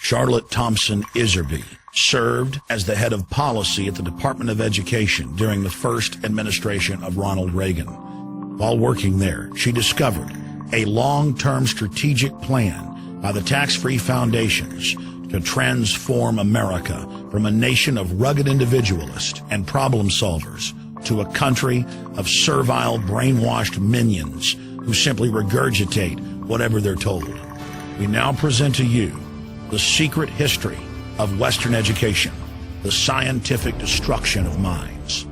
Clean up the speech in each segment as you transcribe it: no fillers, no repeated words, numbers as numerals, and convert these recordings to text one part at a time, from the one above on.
Charlotte Thompson Iserbyt served as the head of policy at the Department of Education during the first administration of Ronald Reagan. While working there, she discovered a long-term strategic plan by the tax-free foundations to transform America from a nation of rugged individualists and problem solvers to a country of servile, brainwashed minions who simply regurgitate whatever they're told. We now present to you the secret history of Western education, the scientific destruction of minds.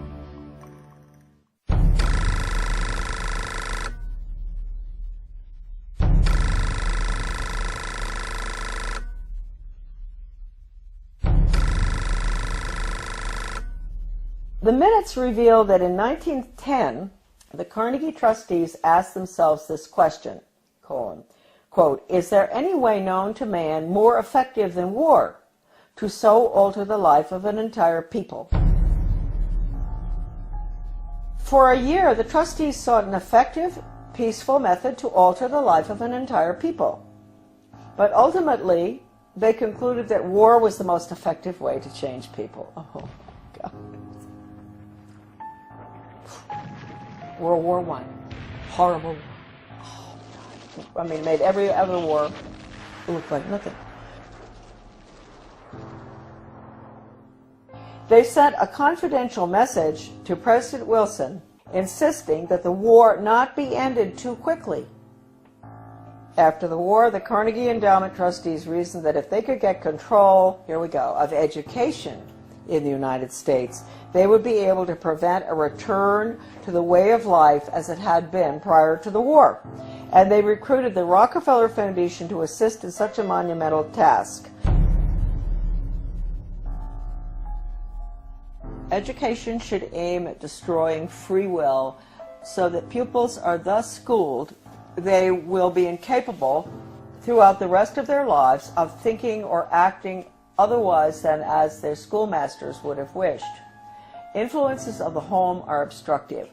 The minutes reveal that in 1910, the Carnegie trustees asked themselves this question, quote, is there any way known to man more effective than war to so alter the life of an entire people? For a year, the trustees sought an effective, peaceful method to alter the life of an entire people. But ultimately, they concluded that war was the most effective way to change people. Oh, God. World War I. Horrible. Oh, God. I mean, it made every other war look like nothing. They sent a confidential message to President Wilson insisting that the war not be ended too quickly. After the war, the Carnegie Endowment trustees reasoned that if they could get control, here we go, of education in the United States, they would be able to prevent a return to the way of life as it had been prior to the war. And they recruited the Rockefeller Foundation to assist in such a monumental task. Education should aim at destroying free will so that pupils are thus schooled they will be incapable throughout the rest of their lives of thinking or acting otherwise than as their schoolmasters would have wished. Influences of the home are obstructive,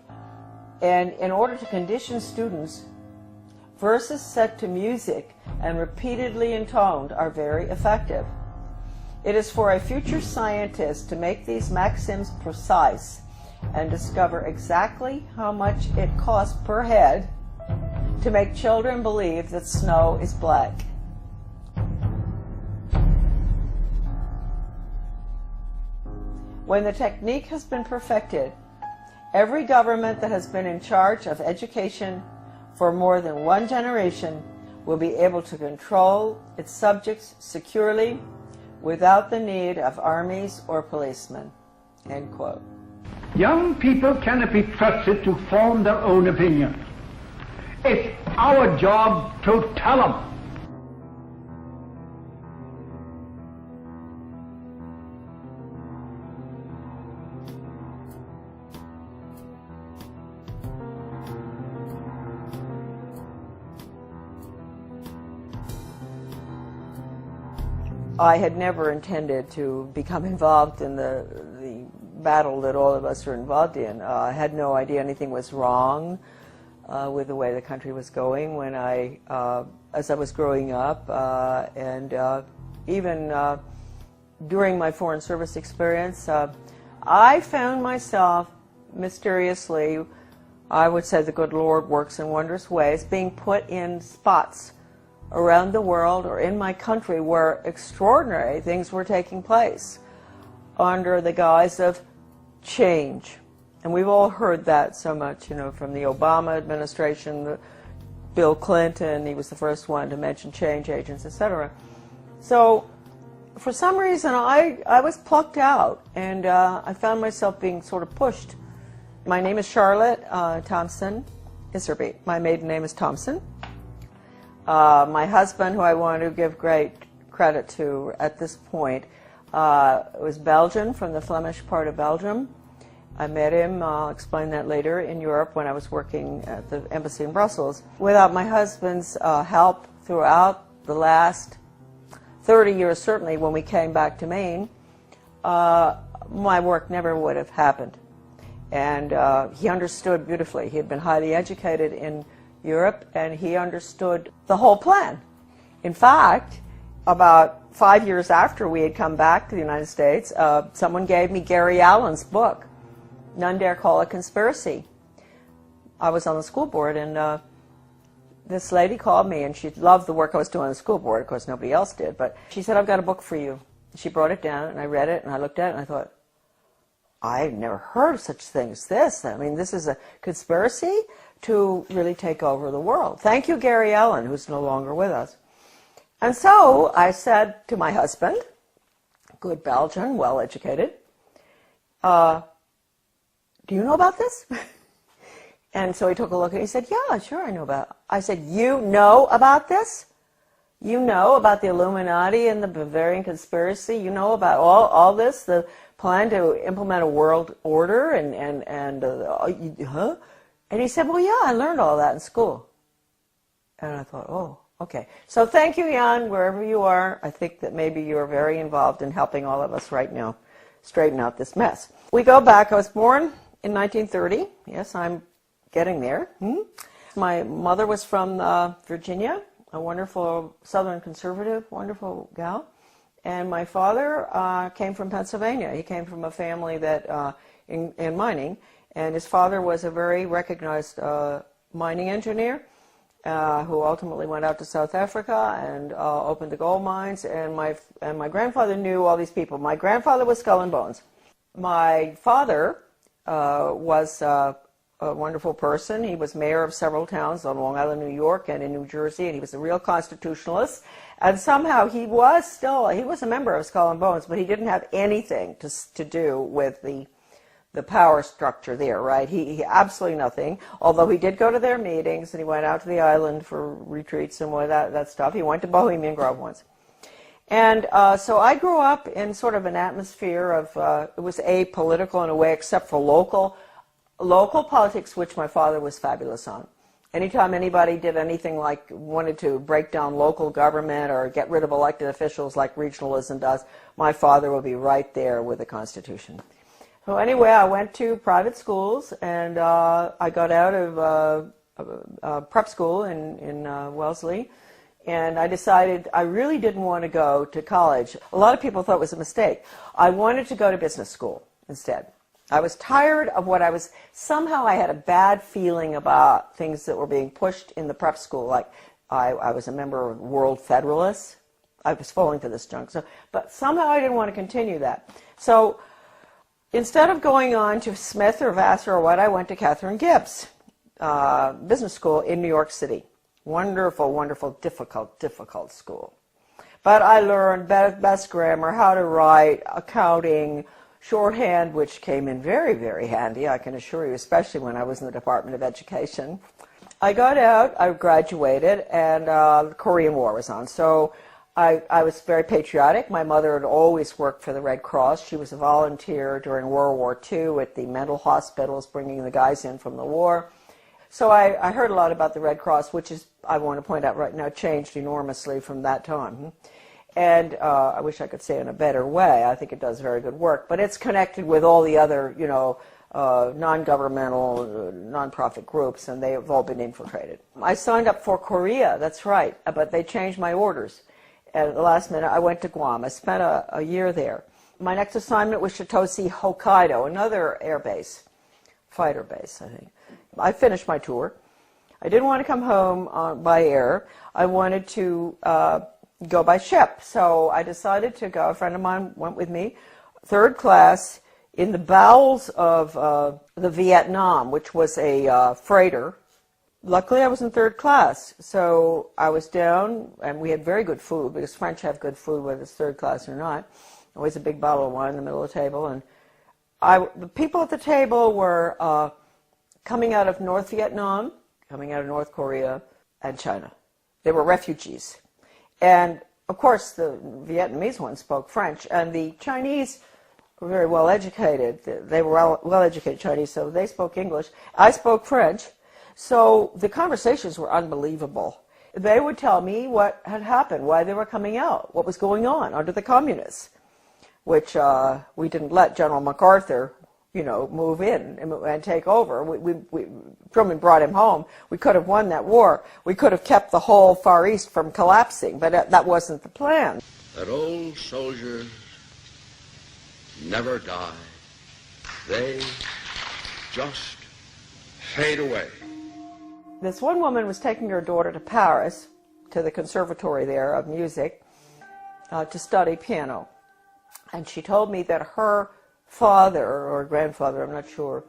and in order to condition students, verses set to music and repeatedly intoned are very effective. It is for a future scientist to make these maxims precise and discover exactly how much it costs per head to make children believe that snow is black. When the technique has been perfected, every government that has been in charge of education for more than one generation will be able to control its subjects securely without the need of armies or policemen. End quote. Young people cannot be trusted to form their own opinions. It's our job to tell them. I had never intended to become involved in the battle that all of us are involved in. I had no idea anything was wrong with the way the country was going when as I was growing up, and even during my Foreign Service experience, I found myself mysteriously, I would say the good Lord works in wondrous ways, being put in spots around the world or in my country where extraordinary things were taking place under the guise of change. And we've all heard that so much, you know, from the Obama administration, Bill Clinton, he was the first one to mention change agents, etc. So for some reason I was plucked out, and I found myself being sort of pushed. My name is Charlotte Thompson Iserbyt. My maiden name is Thompson. My husband, who I want to give great credit to at this point, was Belgian, from the Flemish part of Belgium. I met him, I'll explain that later, in Europe when I was working at the embassy in Brussels. Without my husband's help throughout the last 30 years, certainly when we came back to Maine, my work never would have happened. And he understood beautifully. He had been highly educated in Europe, and he understood the whole plan. In fact, about 5 years after we had come back to the United States, someone gave me Gary Allen's book, None Dare Call It Conspiracy. I was on the school board, and this lady called me, and she loved the work I was doing on the school board. Of course, nobody else did, but she said, I've got a book for you. She brought it down, and I read it, and I looked at it, and I thought, I've never heard of such a thing as this. I mean, this is a conspiracy to really take over the world. Thank you, Gary Allen, who's no longer with us. And so I said to my husband, good Belgian, well-educated, do you know about this? And so he took a look and he said, yeah, sure, I know about it. I said, you know about this? You know about the Illuminati and the Bavarian conspiracy? You know about all this, the plan to implement a world order? Huh? And he said, well, yeah, I learned all that in school. And I thought, oh, okay. So thank you, Jan, wherever you are. I think that maybe you are very involved in helping all of us right now straighten out this mess. We go back. I was born in 1930. Yes, I'm getting there. My mother was from Virginia, a wonderful Southern conservative, wonderful gal. And my father came from Pennsylvania. He came from a family that in mining, and his father was a very recognized mining engineer who ultimately went out to South Africa and opened the gold mines. And my grandfather knew all these people. My grandfather was Skull and Bones. My father was a wonderful person. He was mayor of several towns on Long Island, New York, and in New Jersey, and he was a real constitutionalist. And somehow he was a member of Skull and Bones, but he didn't have anything to do with the power structure there, right? He absolutely nothing, although he did go to their meetings, and he went out to the island for retreats and all that stuff. He went to Bohemian Grove once. And so I grew up in sort of an atmosphere of, it was apolitical in a way, except for local politics, which my father was fabulous on. Anytime anybody did anything like wanted to break down local government or get rid of elected officials like regionalism does, my father would be right there with the Constitution. So anyway, I went to private schools, and I got out of prep school in Wellesley, and I decided I really didn't want to go to college. A lot of people thought it was a mistake. I wanted to go to business school instead. I was tired of somehow I had a bad feeling about things that were being pushed in the prep school. Like I was a member of World Federalists. I was falling for this junk. But somehow I didn't want to continue that. So instead of going on to Smith or Vassar or what, I went to Catherine Gibbs Business School in New York City. Wonderful, wonderful, difficult school. But I learned best grammar, how to write, accounting, shorthand, which came in very, very handy, I can assure you, especially when I was in the Department of Education. I got out, I graduated, and the Korean War was on. So I was very patriotic. My mother had always worked for the Red Cross. She was a volunteer during World War II at the mental hospitals, bringing the guys in from the war. So I heard a lot about the Red Cross, which is, I want to point out right now, changed enormously from that time. And I wish I could say in a better way. I think it does very good work. But it's connected with all the other, non-governmental, non-profit groups, and they have all been infiltrated. I signed up for Korea, that's right, but they changed my orders. At the last minute, I went to Guam. I spent a year there. My next assignment was Chitose, Hokkaido, another air base, fighter base, I think. I finished my tour. I didn't want to come home by air. I wanted to go by ship. So I decided to go. A friend of mine went with me, third class, in the bowels of the Vietnam, which was a freighter. Luckily, I was in third class. So I was down, and we had very good food, because French have good food, whether it's third class or not. Always a big bottle of wine in the middle of the table. And the people at the table were coming out of North Vietnam, coming out of North Korea, and China. They were refugees. And, of course, the Vietnamese ones spoke French, and the Chinese were very well educated. They were well educated Chinese, so they spoke English. I spoke French, so the conversations were unbelievable. They would tell me what had happened, why they were coming out, what was going on under the communists, which we didn't let General MacArthur, move in and take over. Truman brought him home. We could have won that war. We could have kept the whole Far East from collapsing, but that wasn't the plan. That old soldiers never die. They just fade away. This one woman was taking her daughter to Paris, to the conservatory there of music, to study piano. And she told me that her father, or grandfather, I'm not sure,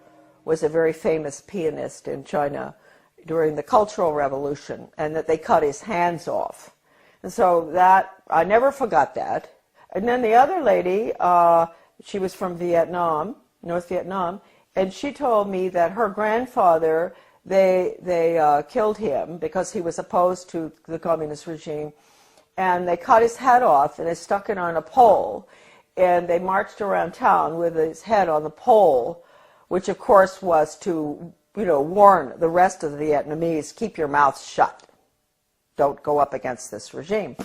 was a very famous pianist in China during the Cultural Revolution, and that they cut his hands off. And so that, I never forgot that. And then the other lady, she was from Vietnam, North Vietnam, and she told me that her grandfather, they killed him because he was opposed to the communist regime, and they cut his head off and they stuck it on a pole, and they marched around town with his head on the pole, which of course was to, warn the rest of the Vietnamese, keep your mouths shut. Don't go up against this regime.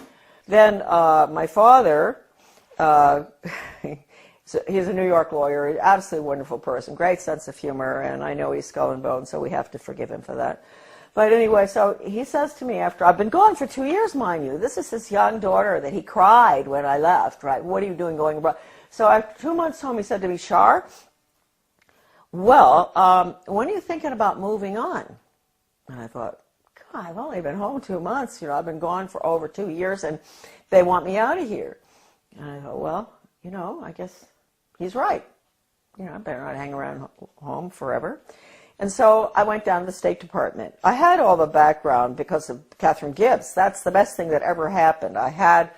Then my father, he's a New York lawyer, absolutely wonderful person, great sense of humor, and I know he's skull and bones, so we have to forgive him for that. But anyway, so he says to me after, I've been gone for 2 years, mind you. This is his young daughter that he cried when I left, right? What are you doing going abroad? So after 2 months home, he said to me, Shar, well, when are you thinking about moving on? And I thought, God, I've only been home 2 months. I've been gone for over 2 years, and they want me out of here. And I thought, well, I guess he's right. I better not hang around home forever. And so I went down to the State Department. I had all the background because of Catherine Gibbs. That's the best thing that ever happened. I had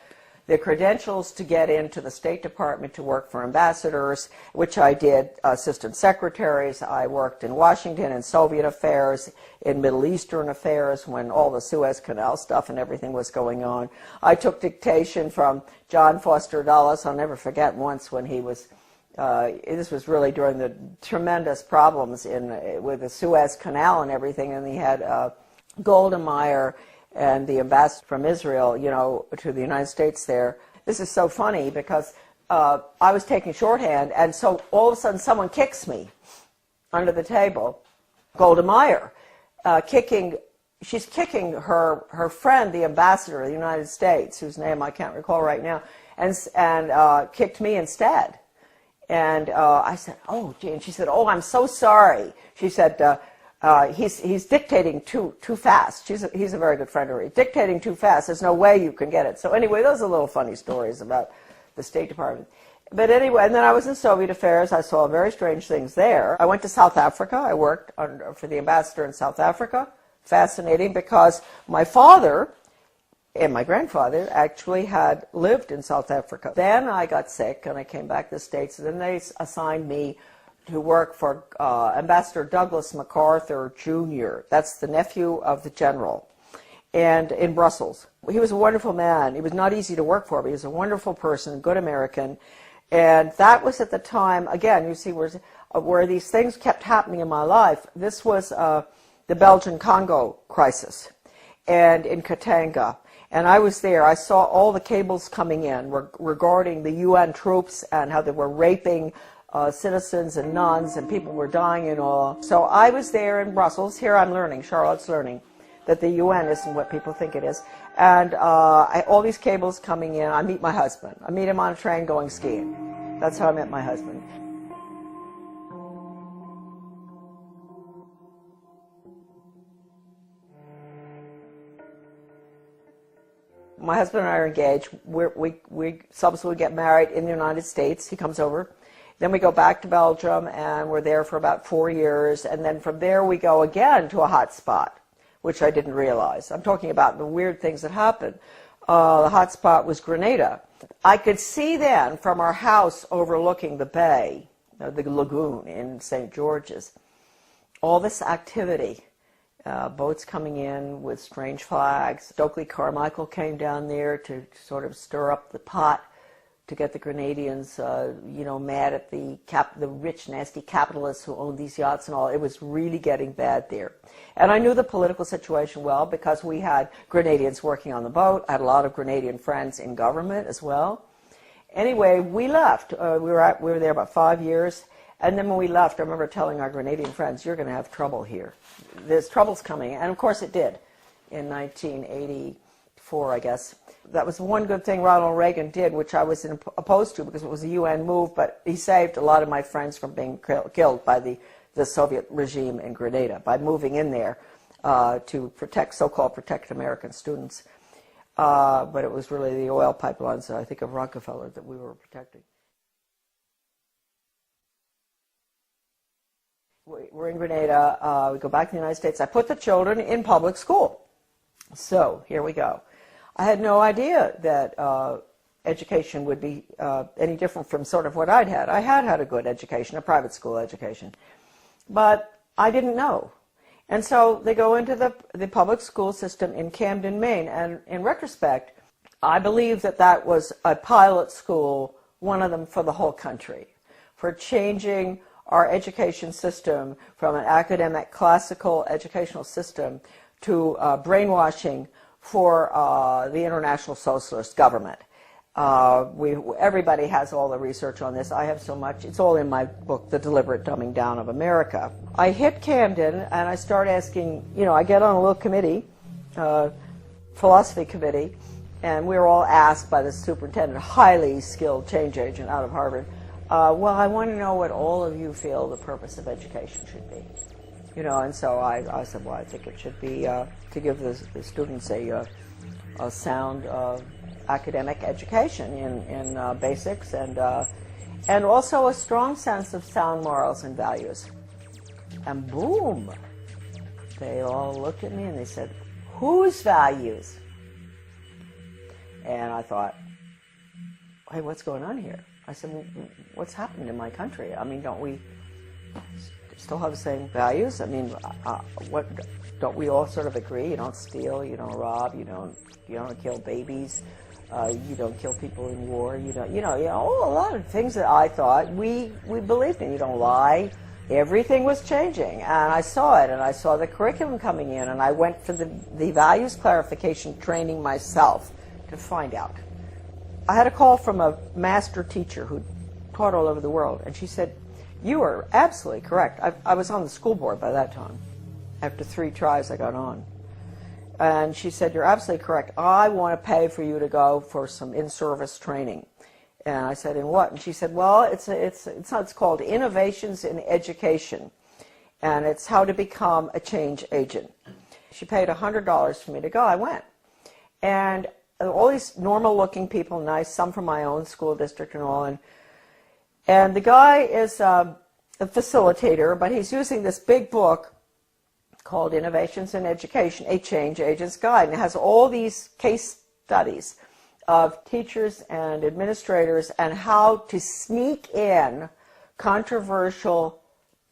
the credentials to get into the State Department to work for ambassadors, which I did, assistant secretaries. I worked in Washington in Soviet affairs, in Middle Eastern affairs when all the Suez Canal stuff and everything was going on. I took dictation from John Foster Dulles. I'll never forget once when he was this was really during the tremendous problems with the Suez Canal and everything, and he had Golda Meir and the ambassador from Israel, to the United States there. This is so funny because I was taking shorthand, and so all of a sudden someone kicks me under the table. Golda Meir, she's kicking her friend, the ambassador of the United States, whose name I can't recall right now, and kicked me instead. And I said, oh, gee. And she said, oh, I'm so sorry. She said, he's dictating too fast. He's a very good friend of hers. Dictating too fast. There's no way you can get it. So anyway, those are little funny stories about the State Department. But anyway, and then I was in Soviet affairs. I saw very strange things there. I went to South Africa. I worked for the ambassador in South Africa. Fascinating because my father and my grandfather actually had lived in South Africa. Then I got sick and I came back to the States, and then they assigned me to work for Ambassador Douglas MacArthur Jr. That's the nephew of the general, and in Brussels. He was a wonderful man. He was not easy to work for, but he was a wonderful person, good American. And that was at the time, again, you see where these things kept happening in my life. This was the Belgian-Congo crisis, and in Katanga. And I was there. I saw all the cables coming in regarding the UN troops and how they were raping citizens and nuns, and people were dying and all. So I was there in Brussels. Here I'm learning, Charlotte's learning, that the UN isn't what people think it is. And all these cables coming in. I meet my husband. I meet him on a train going skiing. That's how I met my husband. My husband and I are engaged. We subsequently get married in the United States. He comes over. Then we go back to Belgium, and we're there for about 4 years. And then from there we go again to a hot spot, which I didn't realize. I'm talking about the weird things that happened. The hot spot was Grenada. I could see then from our house overlooking the bay, the lagoon in St. George's, all this activity. Boats coming in with strange flags. Stokely Carmichael came down there to sort of stir up the pot to get the Grenadians, mad at the rich, nasty capitalists who owned these yachts and all. It was really getting bad there. And I knew the political situation well because we had Grenadians working on the boat. I had a lot of Grenadian friends in government as well. Anyway, we left. We were there about 5 years. And then when we left, I remember telling our Grenadian friends, you're going to have trouble here. There's troubles coming. And of course it did in 1984, I guess. That was one good thing Ronald Reagan did, which I was opposed to because it was a UN move, but he saved a lot of my friends from being killed by the Soviet regime in Grenada by moving in there to protect, so-called protect American students. But it was really the oil pipelines, I think, of Rockefeller that we were protecting. We're in Grenada. We go back to the United States. I put the children in public school. So here we go. I had no idea that education would be any different from sort of what I'd had. I had had a good education, a private school education, but I didn't know. And so they go into the public school system in Camden, Maine, and in retrospect, I believe that that was a pilot school, one of them for the whole country, for changing our education system from an academic, classical educational system to brainwashing for the international socialist government. Everybody has all the research on this. I have so much. It's all in my book, The Deliberate Dumbing Down of America. I hit Camden, and I start asking, I get on a little committee, philosophy committee, and we were all asked by the superintendent, highly skilled change agent out of Harvard, well, I want to know what all of you feel the purpose of education should be. And so I said, well, I think it should be to give the students a sound academic education in basics and also a strong sense of sound morals and values. And boom, they all looked at me and they said, whose values? And I thought, hey, what's going on here? I said, well, what's happened in my country? I mean, don't we still have the same values? I mean, don't we all sort of agree? You don't steal, you don't rob, you don't kill babies, you don't kill people in war, a lot of things that I thought we believed in. You don't lie. Everything was changing, and I saw it, and I saw the curriculum coming in, and I went for the values clarification training myself to find out. I had a call from a master teacher who taught all over the world, and she said, you are absolutely correct. I was on the school board by that time. After 3 tries, I got on. And she said, you're absolutely correct. I want to pay for you to go for some in-service training. And I said, in what? And she said, well, it's called Innovations in Education, and it's how to become a change agent. She paid $100 for me to go. I went. And all these normal-looking people, nice, some from my own school district and all, and the guy is a facilitator, but he's using this big book called Innovations in Education, A Change Agent's Guide, and it has all these case studies of teachers and administrators and how to sneak in controversial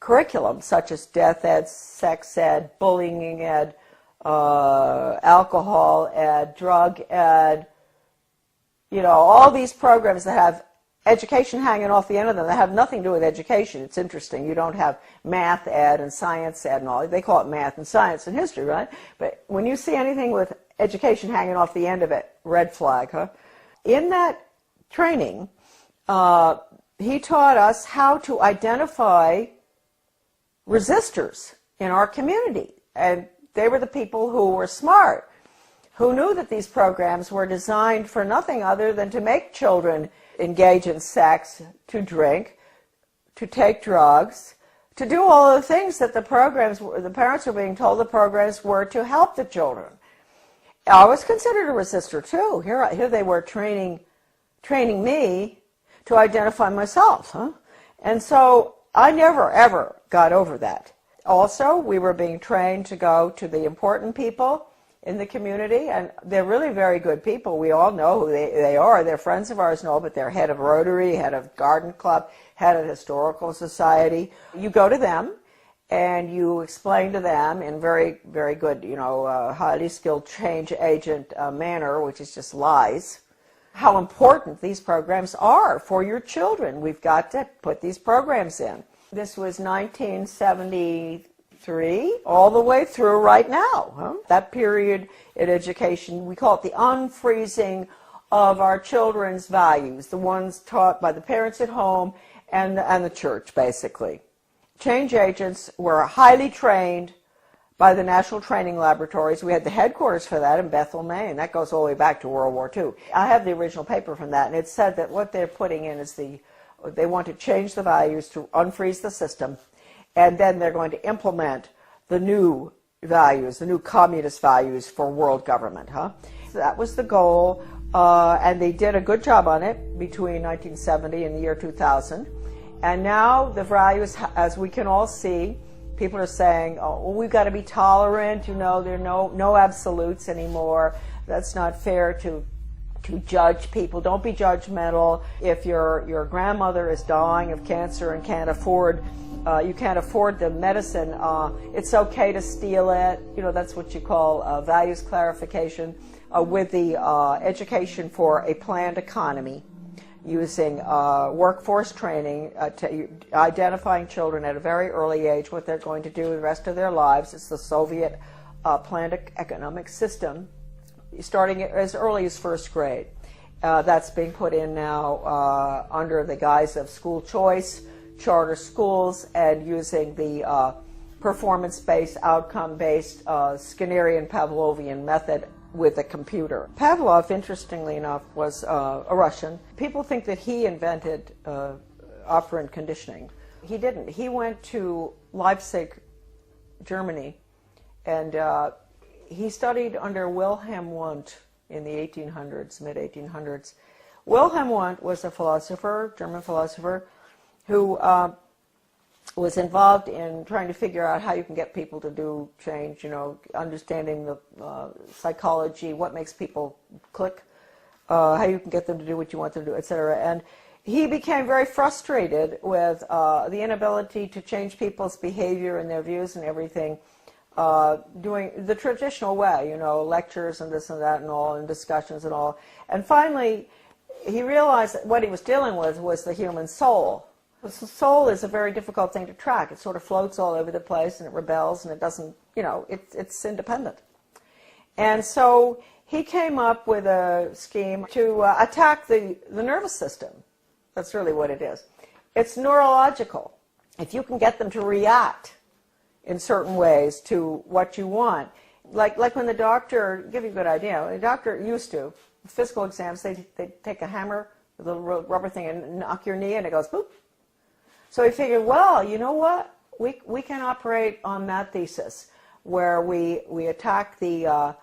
curriculum such as death ed, sex ed, bullying ed, alcohol ed, drug ed, all these programs that have education hanging off the end of them that have nothing to do with education. It's interesting. You don't have math ed and science ed and all. They call it math and science and history, right? But when you see anything with education hanging off the end of it, red flag, huh? In that training, he taught us how to identify resistors in our community. And they were the people who were smart, who knew that these programs were designed for nothing other than to make children engage in sex, to drink, to take drugs, to do all the things that the parents were being told the programs were to help the children. I was considered a resistor too. Here they were training me to identify myself, huh? And so I never ever got over that. Also, we were being trained to go to the important people in the community, and they're really very good people. We all know who they are. They're friends of ours and all, but they're head of Rotary, head of Garden Club, head of Historical Society. You go to them, and you explain to them in very, very good, highly skilled change agent manner, which is just lies, how important these programs are for your children. We've got to put these programs in. This was 1973, all the way through right now. Huh? That period in education, we call it the unfreezing of our children's values, the ones taught by the parents at home and the church, basically. Change agents were highly trained by the National Training Laboratories. We had the headquarters for that in Bethel, Maine. That goes all the way back to World War II. I have the original paper from that, and it said that what they're putting in is they want to change the values to unfreeze the system, and then they're going to implement the new values, the new communist values for world government. So that was the goal, and they did a good job on it between 1970 and the year 2000. And now the values, as we can all see, people are saying, oh, well, we've got to be tolerant, there are no absolutes anymore. That's not fair to judge people. Don't be judgmental. If your grandmother is dying of cancer and you can't afford the medicine, it's okay to steal it. That's what you call values clarification. With the education for a planned economy, using workforce training, identifying children at a very early age, what they're going to do the rest of their lives. It's the Soviet planned economic system, starting as early as first grade. That's being put in now under the guise of school choice, charter schools, and using the performance-based, outcome-based Skinnerian Pavlovian method with a computer. Pavlov, interestingly enough, was a Russian. People think that he invented operant conditioning. He didn't. He went to Leipzig, Germany, and he studied under Wilhelm Wundt in the 1800s, mid-1800s. Wilhelm Wundt was a philosopher, German philosopher, who was involved in trying to figure out how you can get people to do change, understanding the psychology, what makes people click, how you can get them to do what you want them to do, etc. And he became very frustrated with the inability to change people's behavior and their views and everything, doing the traditional way, lectures and this and that and all, and discussions and all. And finally, he realized that what he was dealing with was the human soul. The soul is a very difficult thing to track. It sort of floats all over the place, and it rebels, and it doesn't, it's independent. And so he came up with a scheme to attack the nervous system. That's really what it is. It's neurological. If you can get them to react in certain ways to what you want, like when the doctor, give you a good idea, the doctor used to, physical exams, they take a hammer, a little rubber thing, and knock your knee, and it goes boop. So he figured, well, you know what? We can operate on that thesis, where we attack the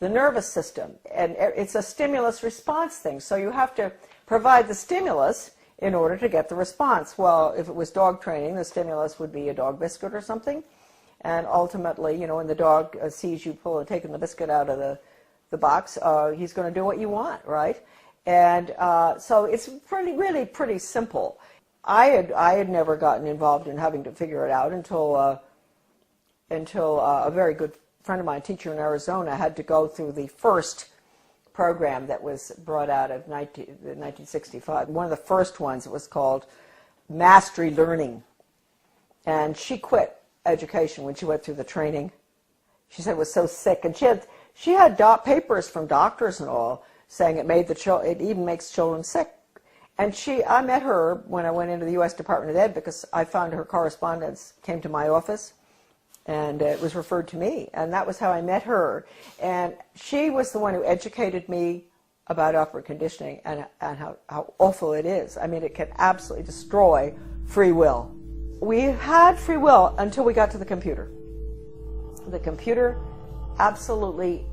nervous system, and it's a stimulus response thing. So you have to provide the stimulus in order to get the response. Well, if it was dog training, the stimulus would be a dog biscuit or something, and ultimately, when the dog sees you taking the biscuit out of the box, he's going to do what you want, right? And so it's really pretty simple. I had never gotten involved in having to figure it out until a very good friend of mine, a teacher in Arizona, had to go through the first program that was brought out of 1965. One of the first ones was called Mastery Learning. And she quit education when she went through the training. She said it was so sick. And she had papers from doctors and all saying it even makes children sick. And I met her when I went into the U.S. Department of Ed, because I found her correspondence came to my office, and it was referred to me. And that was how I met her. And she was the one who educated me about operant conditioning and how awful it is. I mean, it can absolutely destroy free will. We had free will until we got to the computer. The computer absolutely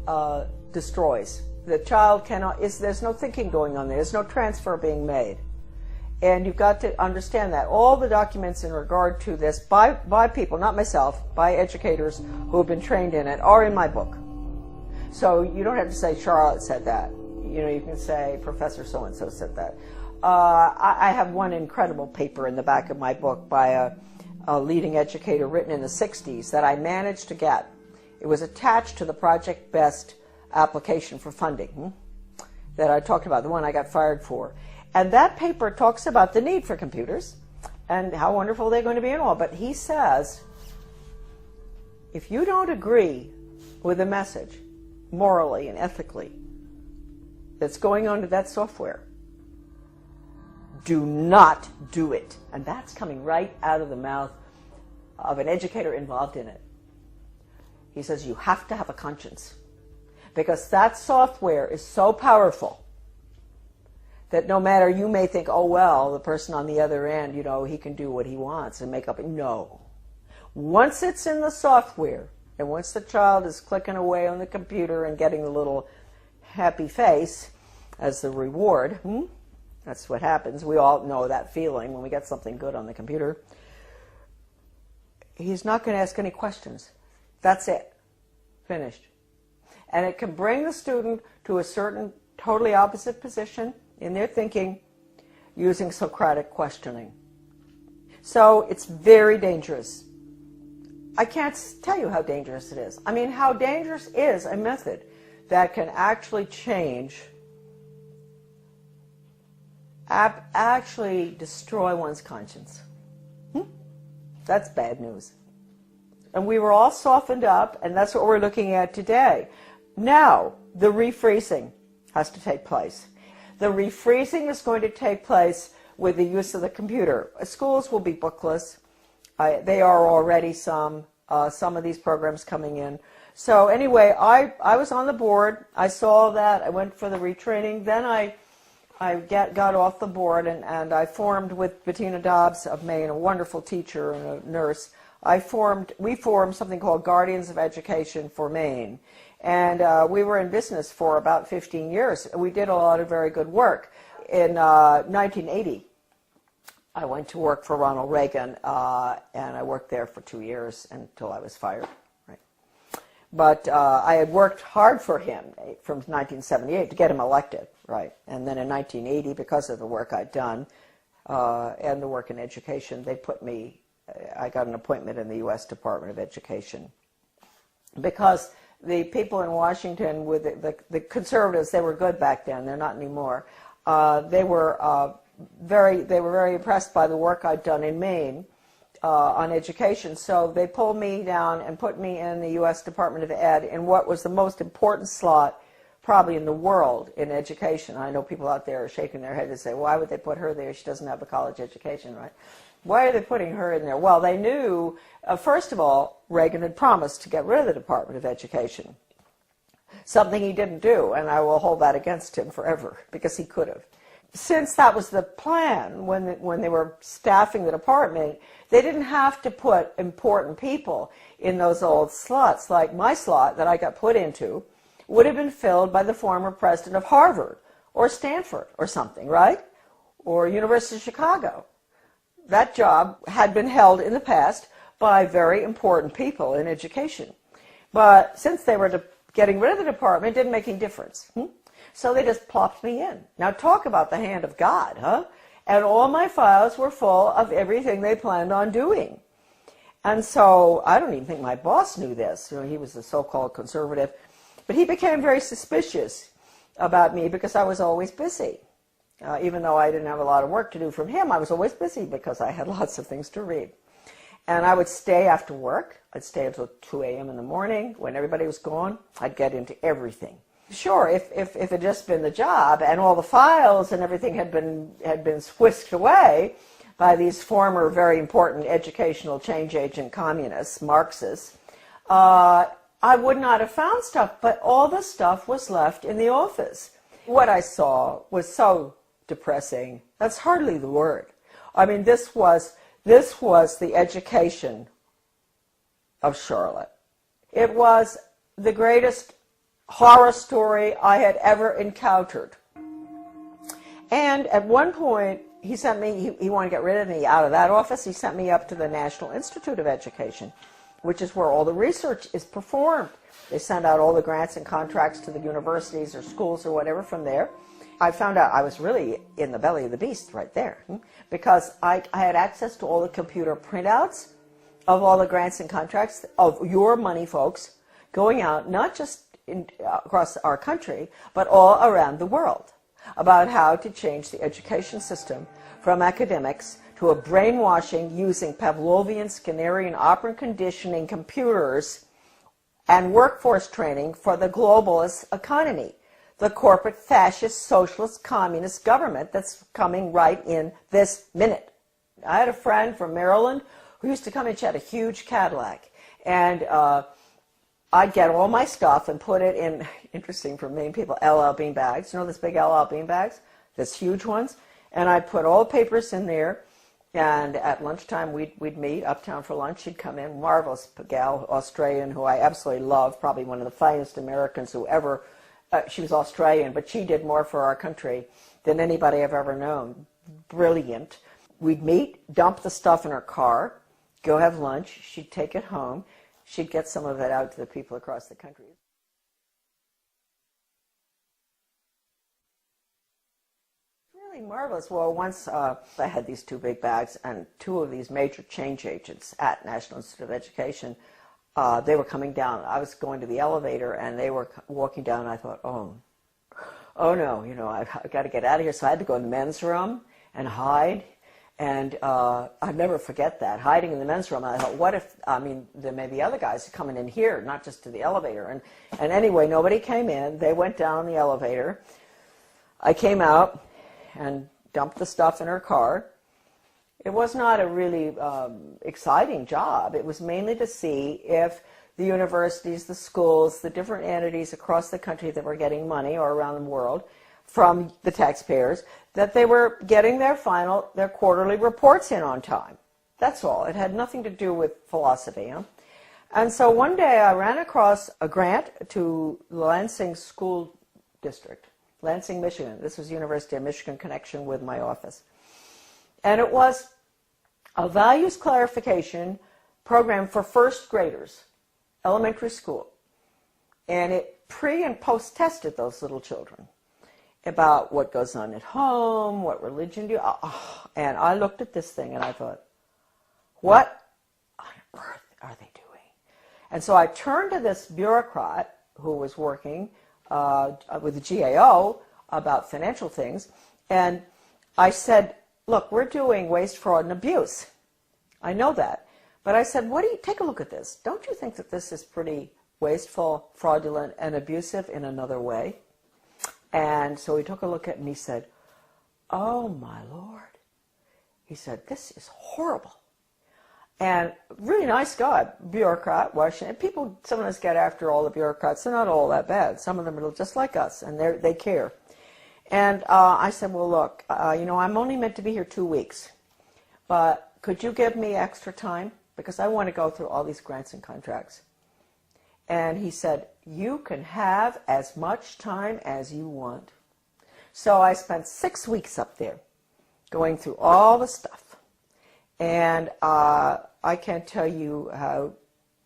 destroys. The child there's no thinking going on there. There's no transfer being made. And you've got to understand that. All the documents in regard to this by people, not myself, by educators who have been trained in it, are in my book. So you don't have to say Charlotte said that. You can say Professor so-and-so said that. I have one incredible paper in the back of my book by a leading educator written in the 60s that I managed to get. It was attached to the Project Best application for funding that I talked about, the one I got fired for. And that paper talks about the need for computers and how wonderful they're going to be and all. But he says, if you don't agree with the message, morally and ethically, that's going on to that software, Do not do it. And that's coming right out of the mouth of an educator involved in it. He says you have to have a conscience, because that software is so powerful that no matter, you may think, oh, well, the person on the other end, you know, he can do what he wants and make up. No. Once it's in the software, and once the child is clicking away on the computer and getting a little happy face as the reward, that's what happens. We all know that feeling when we get something good on the computer. He's not going to ask any questions. That's it. Finished. And it can bring the student to a certain totally opposite position in their thinking using Socratic questioning. So it's very dangerous. I can't tell you how dangerous it is. I mean, how dangerous is a method that can actually change, actually destroy one's conscience. That's bad news. And we were all softened up, and that's what we're looking at today. Now, the refreezing has to take place. The refreezing is going to take place with the use of the computer. Schools will be bookless. They are already some of these programs coming in. So anyway, I was on the board. I saw that. I went for the retraining. Then I got off the board, and I formed with Bettina Dobbs of Maine, a wonderful teacher and a nurse. We formed something called Guardians of Education for Maine. And we were in business for about 15 years. We did a lot of very good work. In 1980, I went to work for Ronald Reagan, and I worked there for 2 years until I was fired. Right. But I had worked hard for him from 1978 to get him elected. Right. And then in 1980, because of the work I'd done and the work in education, I got an appointment in the U.S. Department of Education. Because the people in Washington, with the conservatives, they were good back then. They're not anymore. They were very impressed by the work I'd done in Maine on education. So they pulled me down and put me in the U.S. Department of Ed in what was the most important slot probably in the world in education. I know people out there are shaking their head and say, why would they put her there? She doesn't have a college education, right? Why are they putting her in there? Well, they knew, first of all, Reagan had promised to get rid of the Department of Education, something he didn't do, and I will hold that against him forever, because he could have. Since that was the plan, when they were staffing the department, they didn't have to put important people in those old slots. Like my slot that I got put into would have been filled by the former president of Harvard or Stanford or something, right? Or University of Chicago. That job had been held in the past by very important people in education. But since they were getting rid of the department, it didn't make any difference. So they just plopped me in. Now talk about the hand of God, huh? And all my files were full of everything they planned on doing. And so I don't even think my boss knew this. You know, he was a so-called conservative. But he became very suspicious about me because I was always busy. Even though I didn't have a lot of work to do from him, I was always busy because I had lots of things to read. And I would stay after work. I'd stay until 2 a.m. in the morning. When everybody was gone, I'd get into everything. Sure, if it had just been the job and all the files and everything had been whisked away by these former very important educational change agent communists, Marxists, I would not have found stuff, but all the stuff was left in the office. What I saw was so depressing. That's hardly the word. I mean, this was the education of Charlotte. It was the greatest horror story I had ever encountered. And at one point, he sent me, he wanted to get rid of me out of that office. He sent me up to the National Institute of Education, which is where all the research is performed. They send out all the grants and contracts to the universities or schools or whatever from there. I found out I was really in the belly of the beast right there, because I had access to all the computer printouts of all the grants and contracts of your money folks going out, not just across our country, but all around the world, about how to change the education system from academics to a brainwashing using Pavlovian, Skinnerian, operant conditioning computers and workforce training for the globalist economy. the corporate fascist socialist communist government that's coming right in this minute. I had a friend from Maryland who used to come and she had a huge Cadillac, and I'd get all my stuff and put it in, interesting for many people, LL bean bags. You know this big LL bean bags? This huge ones? And I'd put all the papers in there, and at lunchtime we'd meet uptown for lunch. She'd come in, marvelous gal, Australian, who I absolutely love, probably one of the finest Americans who ever, she was Australian, but she did more for our country than anybody I've ever known. Brilliant. We'd meet, dump the stuff in her car, go have lunch. She'd take it home. She'd get some of it out to the people across the country. Really marvelous. Well, once I had these two big bags, and two of these major change agents at National Institute of Education, they were coming down. I was going to the elevator, and they were walking down, and I thought, oh no, you know, I've got to get out of here. So I had to go in the men's room and hide. And I'd never forget that, hiding in the men's room. And I thought, what if, I mean, there may be other guys coming in here, not just to the elevator. And anyway, nobody came in. They went down the elevator. I came out and dumped the stuff in her car. It was not a really exciting job. It was mainly to see if the universities, the schools, the different entities across the country that were getting money, or around the world, from the taxpayers, that they were getting their quarterly reports in on time. That's all. It had nothing to do with philosophy. Huh? And so one day I ran across a grant to Lansing School District, Lansing, Michigan. This was University of Michigan connection with my office. And it was a values clarification program for first graders, elementary school. And it pre- and post-tested those little children about what goes on at home, what religion do you... And I looked at this thing and I thought, what on earth are they doing? And so I turned to this bureaucrat who was working with the GAO about financial things, and I said, look, we're doing waste, fraud, and abuse. I know that. But I said, take a look at this. Don't you think that this is pretty wasteful, fraudulent, and abusive in another way? And so he took a look at it and he said, oh my Lord. He said, this is horrible. And really nice guy, bureaucrat, Washington. People sometimes get after all the bureaucrats. They're not all that bad. Some of them are just like us, and they care. And I said, well, look, you know, I'm only meant to be here 2 weeks, but could you give me extra time? Because I want to go through all these grants and contracts. And he said, you can have as much time as you want. So I spent 6 weeks up there going through all the stuff. And I can't tell you how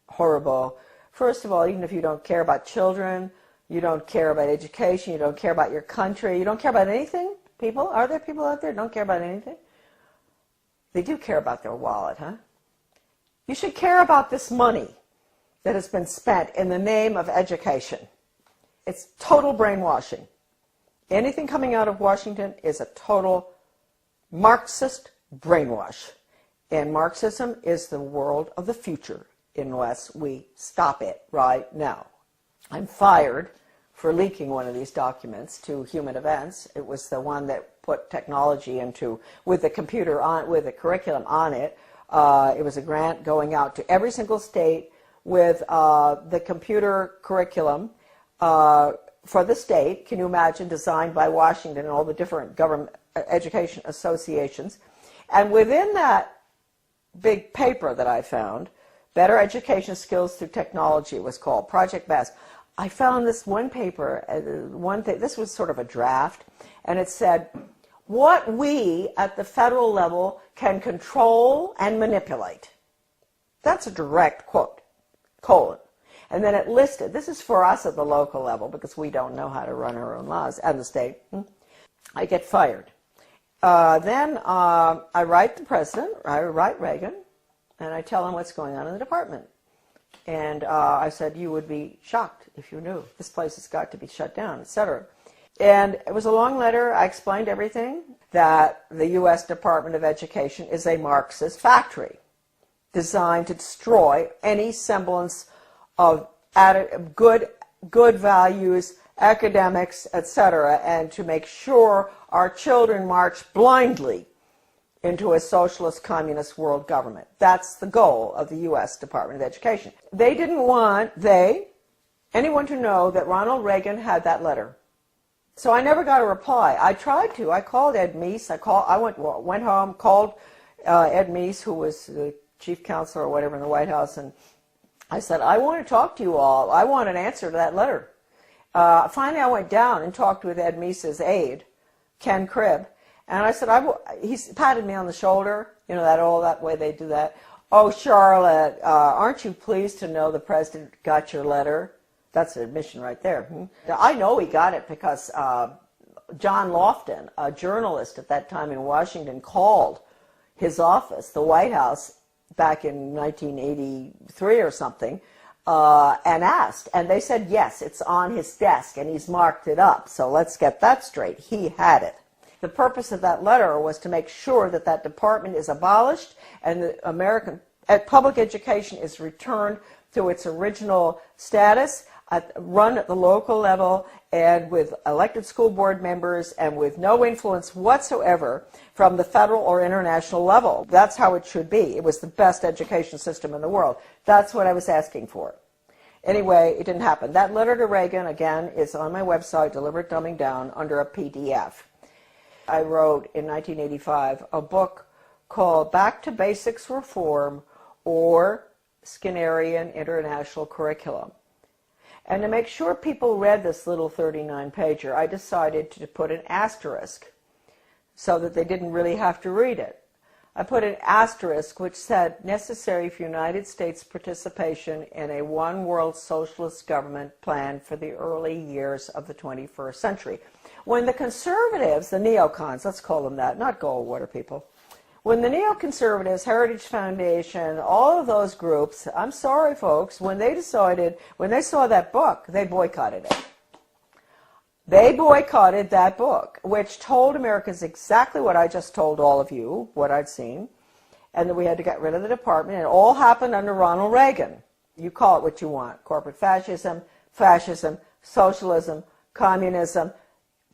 horrible. First of all, even if you don't care about children, you don't care about education, you don't care about your country, you don't care about anything, people? Are there people out there who don't care about anything? They do care about their wallet, huh? You should care about this money that has been spent in the name of education. It's total brainwashing. Anything coming out of Washington is a total Marxist brainwash. And Marxism is the world of the future unless we stop it right now. I'm fired for leaking one of these documents to Human Events. It was the one that put technology into, with the computer on, with the curriculum on it. It was a grant going out to every single state with the computer curriculum for the state. Can you imagine, designed by Washington and all the different government education associations. And within that big paper that I found, Better Education Skills Through Technology, it was called, Project BASS, I found this one paper, this was sort of a draft, and it said, what we at the federal level can control and manipulate. That's a direct quote, colon. And then it listed, this is for us at the local level because we don't know how to run our own laws, and the state. I get fired. Then I write the president, I write Reagan, and I tell him what's going on in the department. And I said, you would be shocked if you knew. This place has got to be shut down, etc. And it was a long letter. I explained everything, that the U.S. Department of Education is a Marxist factory designed to destroy any semblance of good values, academics, etc., and to make sure our children march blindly into a socialist communist world government. That's the goal of the U.S. Department of Education. They didn't want anyone to know that Ronald Reagan had that letter. So I never got a reply. I tried to. I called Ed Meese. I went home, called Ed Meese, who was the chief counselor or whatever in the White House, and I said, I want to talk to you all. I want an answer to that letter. Finally, I went down and talked with Ed Meese's aide, Ken Cribb, and I said, he patted me on the shoulder, you know, that way they do that. Oh, Charlotte, aren't you pleased to know the president got your letter? That's an admission right there. I know he got it because John Lofton, a journalist at that time in Washington, called his office, the White House, back in 1983 or something, and asked. And they said, yes, it's on his desk, and he's marked it up. So let's get that straight. He had it. The purpose of that letter was to make sure that that department is abolished and the American public education is returned to its original status, run at the local level and with elected school board members and with no influence whatsoever from the federal or international level. That's how it should be. It was the best education system in the world. That's what I was asking for. Anyway, it didn't happen. That letter to Reagan, again, is on my website, Deliberate Dumbing Down, under a PDF. I wrote in 1985 a book called Back to Basics Reform or Skinnerian International Curriculum. And to make sure people read this little 39-pager, I decided to put an asterisk so that they didn't really have to read it. I put an asterisk which said, necessary for United States participation in a one-world socialist government plan for the early years of the 21st century. When the conservatives, the neocons, let's call them that, not Goldwater people, when the neoconservatives, Heritage Foundation, all of those groups, I'm sorry folks, when they saw that book, they boycotted it. They boycotted that book, which told Americans exactly what I just told all of you, what I'd seen, and that we had to get rid of the department. It all happened under Ronald Reagan. You call it what you want. Corporate fascism, socialism, communism,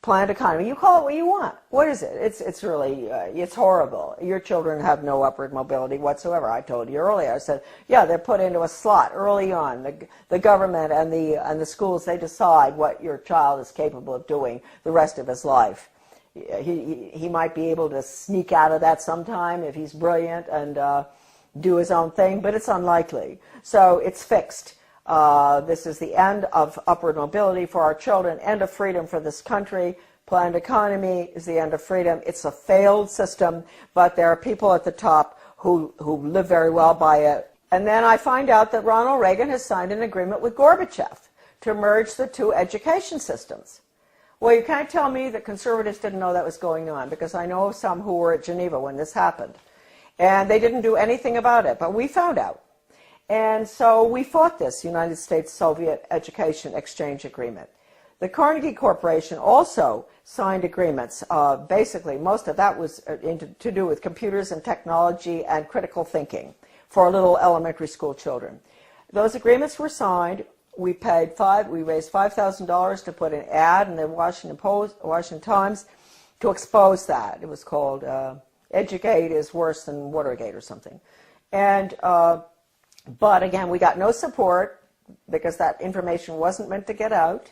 planned economy. You call it what you want. What is it? It's really, it's horrible. Your children have no upward mobility whatsoever. I told you earlier. I said, yeah, they're put into a slot early on. The government and the schools, they decide what your child is capable of doing the rest of his life. He might be able to sneak out of that sometime if he's brilliant and do his own thing, but it's unlikely. So it's fixed. This is the end of upward mobility for our children, end of freedom for this country. Planned economy is the end of freedom. It's a failed system, but there are people at the top who live very well by it. And then I find out that Ronald Reagan has signed an agreement with Gorbachev to merge the two education systems. Well, you can't tell me that conservatives didn't know that was going on, because I know some who were at Geneva when this happened. And they didn't do anything about it, but we found out. And so we fought this United States-Soviet Education Exchange Agreement. The Carnegie Corporation also signed agreements. Basically, most of that was to do with computers and technology and critical thinking for little elementary school children. Those agreements were signed. We raised $5,000 to put an ad in the Washington Times to expose that. It was called Educate is Worse Than Watergate or something. And but again, we got no support because that information wasn't meant to get out.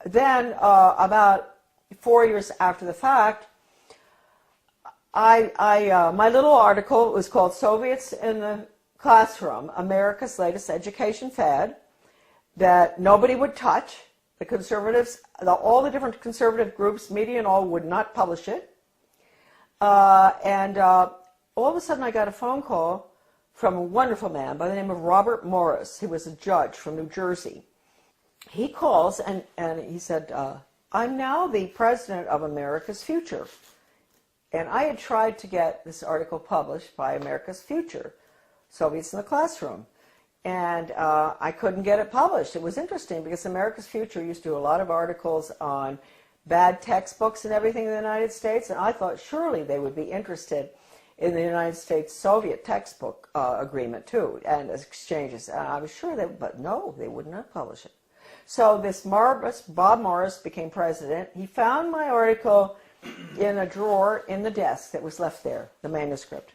Then, about 4 years after the fact, my little article was called Soviets in the Classroom, America's Latest Education Fad, that nobody would touch. The conservatives, all the different conservative groups, media and all, would not publish it. And all of a sudden I got a phone call from a wonderful man by the name of Robert Morris. He was a judge from New Jersey. He calls and he said, I'm now the president of America's Future. And I had tried to get this article published by America's Future, Soviets in the Classroom. And I couldn't get it published. It was interesting because America's Future used to do a lot of articles on bad textbooks and everything in the United States. And I thought surely they would be interested in the United States-Soviet textbook agreement, too, and exchanges. And I was sure but no, they would not publish it. So this Marvis, Bob Morris, became president. He found my article in a drawer in the desk that was left there, the manuscript.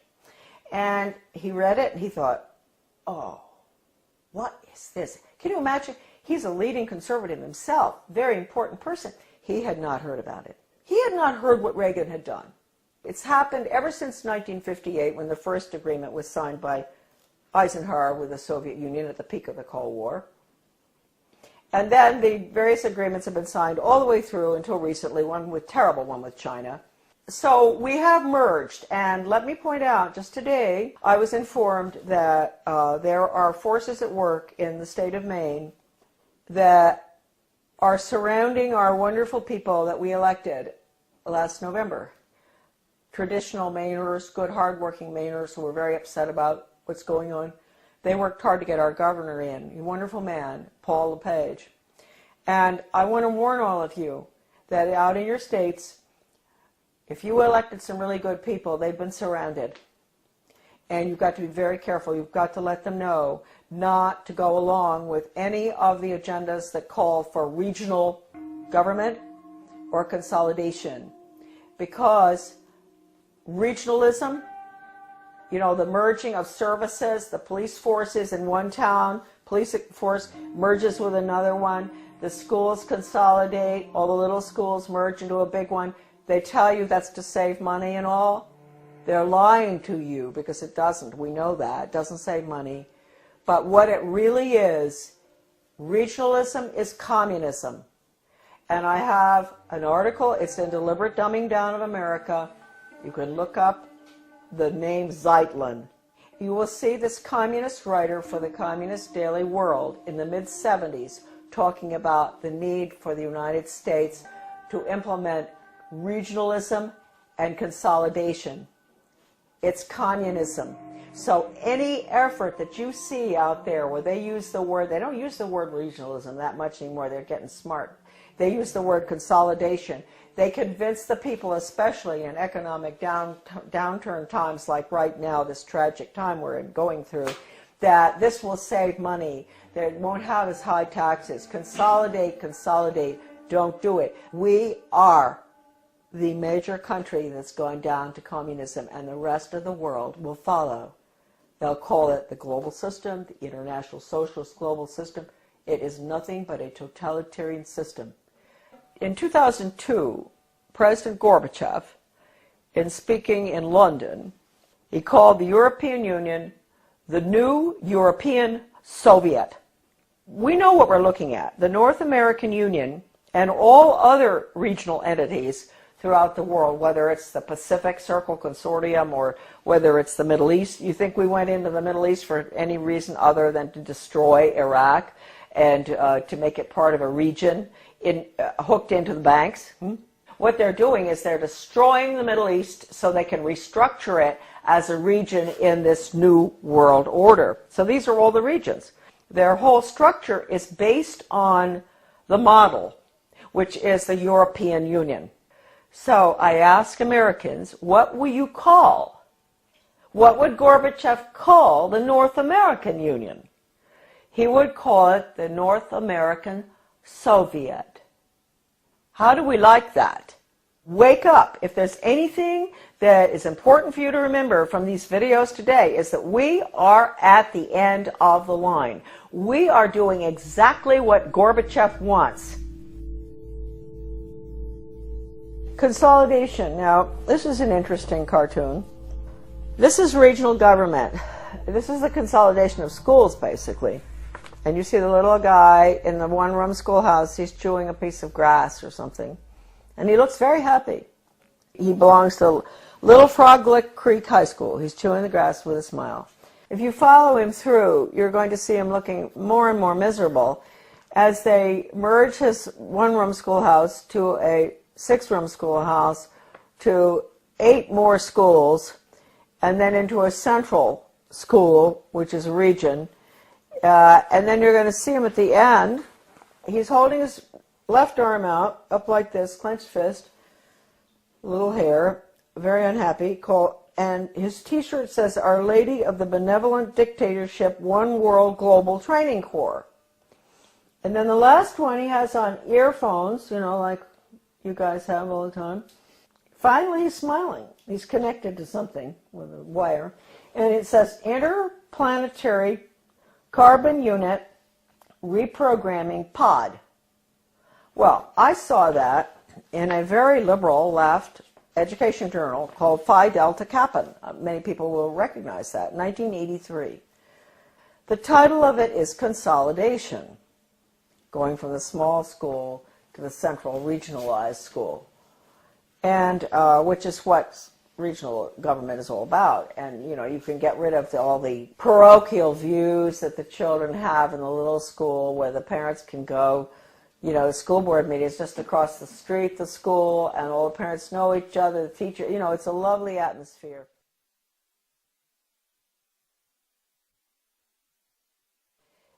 And he read it and he thought, oh, what is this? Can you imagine? He's a leading conservative himself, very important person. He had not heard about it. He had not heard what Reagan had done. It's happened ever since 1958 when the first agreement was signed by Eisenhower with the Soviet Union at the peak of the Cold War. And then the various agreements have been signed all the way through until recently, one with China. So we have merged, and let me point out, just today, I was informed that there are forces at work in the state of Maine that are surrounding our wonderful people that we elected last November. Traditional Mainers, good, hard-working Mainers who were very upset about what's going on. They worked hard to get our governor in, a wonderful man, Paul LePage. And I want to warn all of you that out in your states, if you elected some really good people, they've been surrounded. And you've got to be very careful. You've got to let them know not to go along with any of the agendas that call for regional government or consolidation. Because regionalism, you know, the merging of services, the police forces in one town, police force merges with another one, the schools consolidate, all the little schools merge into a big one. They tell you that's to save money and all. They're lying to you because it doesn't. We know that. It doesn't save money. But what it really is, regionalism is communism. And I have an article, it's in Deliberate Dumbing Down of America. You can look up the name Zeitlin. You will see this communist writer for the Communist Daily World in the mid-70s talking about the need for the United States to implement regionalism and consolidation. It's communism. So any effort that you see out there where they use the word, they don't use the word regionalism that much anymore, they're getting smart. They use the word consolidation. They convince the people, especially in economic downturn times like right now, this tragic time we're going through, that this will save money, that it won't have as high taxes. Consolidate, consolidate, don't do it. We are the major country that's going down to communism, and the rest of the world will follow. They'll call it the global system, the international socialist global system. It is nothing but a totalitarian system. In 2002, President Gorbachev, in speaking in London, he called the European Union the new European Soviet. We know what we're looking at. The North American Union and all other regional entities throughout the world, whether it's the Pacific Circle Consortium or whether it's the Middle East. You think we went into the Middle East for any reason other than to destroy Iraq and to make it part of a region hooked into the banks? What they're doing is they're destroying the Middle East so they can restructure it as a region in this new world order. So these are all the regions. Their whole structure is based on the model, which is the European Union. So I ask Americans, what will you call? What would Gorbachev call the North American Union? He would call it the North American Soviet. How do we like that? Wake up. If there's anything that is important for you to remember from these videos today, is that we are at the end of the line. We are doing exactly what Gorbachev wants. Consolidation. Now, this is an interesting cartoon. This is regional government. This is the consolidation of schools, basically. And you see the little guy in the one-room schoolhouse, he's chewing a piece of grass or something. And he looks very happy. He belongs to Little Frog Lick Creek High School. He's chewing the grass with a smile. If you follow him through, you're going to see him looking more and more miserable as they merge his one-room schoolhouse to a 6-room schoolhouse, to 8 more schools, and then into a central school, which is a region. And then you're going to see him at the end. He's holding his left arm out, up like this, clenched fist, little hair, very unhappy, and his T-shirt says, Our Lady of the Benevolent Dictatorship, One World Global Training Corps. And then the last one, he has on earphones, you know, like you guys have all the time. Finally, he's smiling. He's connected to something with a wire. And it says, Interplanetary Carbon Unit Reprogramming Pod. Well, I saw that in a very liberal left education journal called Phi Delta Kappa. Many people will recognize that, 1983. The title of it is Consolidation, going from the small school to the central regionalized school, and which is what regional government is all about. And, you know, you can get rid of all the parochial views that the children have in the little school where the parents can go. You know, the school board meeting is just across the street, the school, and all the parents know each other, the teacher, you know, it's a lovely atmosphere.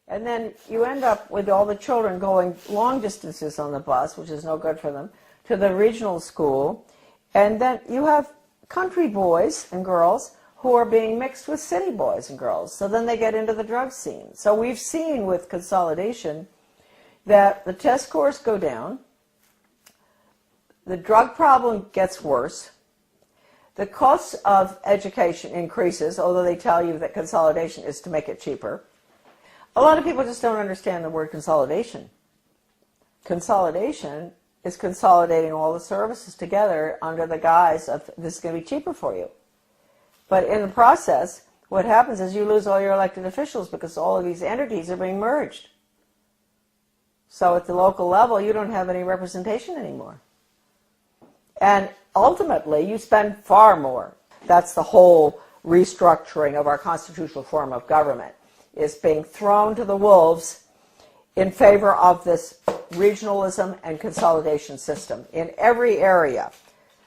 And then you end up with all the children going long distances on the bus, which is no good for them, to the regional school. And then you have country boys and girls who are being mixed with city boys and girls. So then they get into the drug scene. So we've seen with consolidation that the test scores go down, the drug problem gets worse, the cost of education increases, although they tell you that consolidation is to make it cheaper. A lot of people just don't understand the word consolidation. Consolidation is consolidating all the services together under the guise of this is going to be cheaper for you. But in the process, what happens is you lose all your elected officials because all of these entities are being merged. So at the local level, you don't have any representation anymore. And ultimately, you spend far more. That's the whole restructuring of our constitutional form of government, is being thrown to the wolves in favor of this regionalism and consolidation system in every area.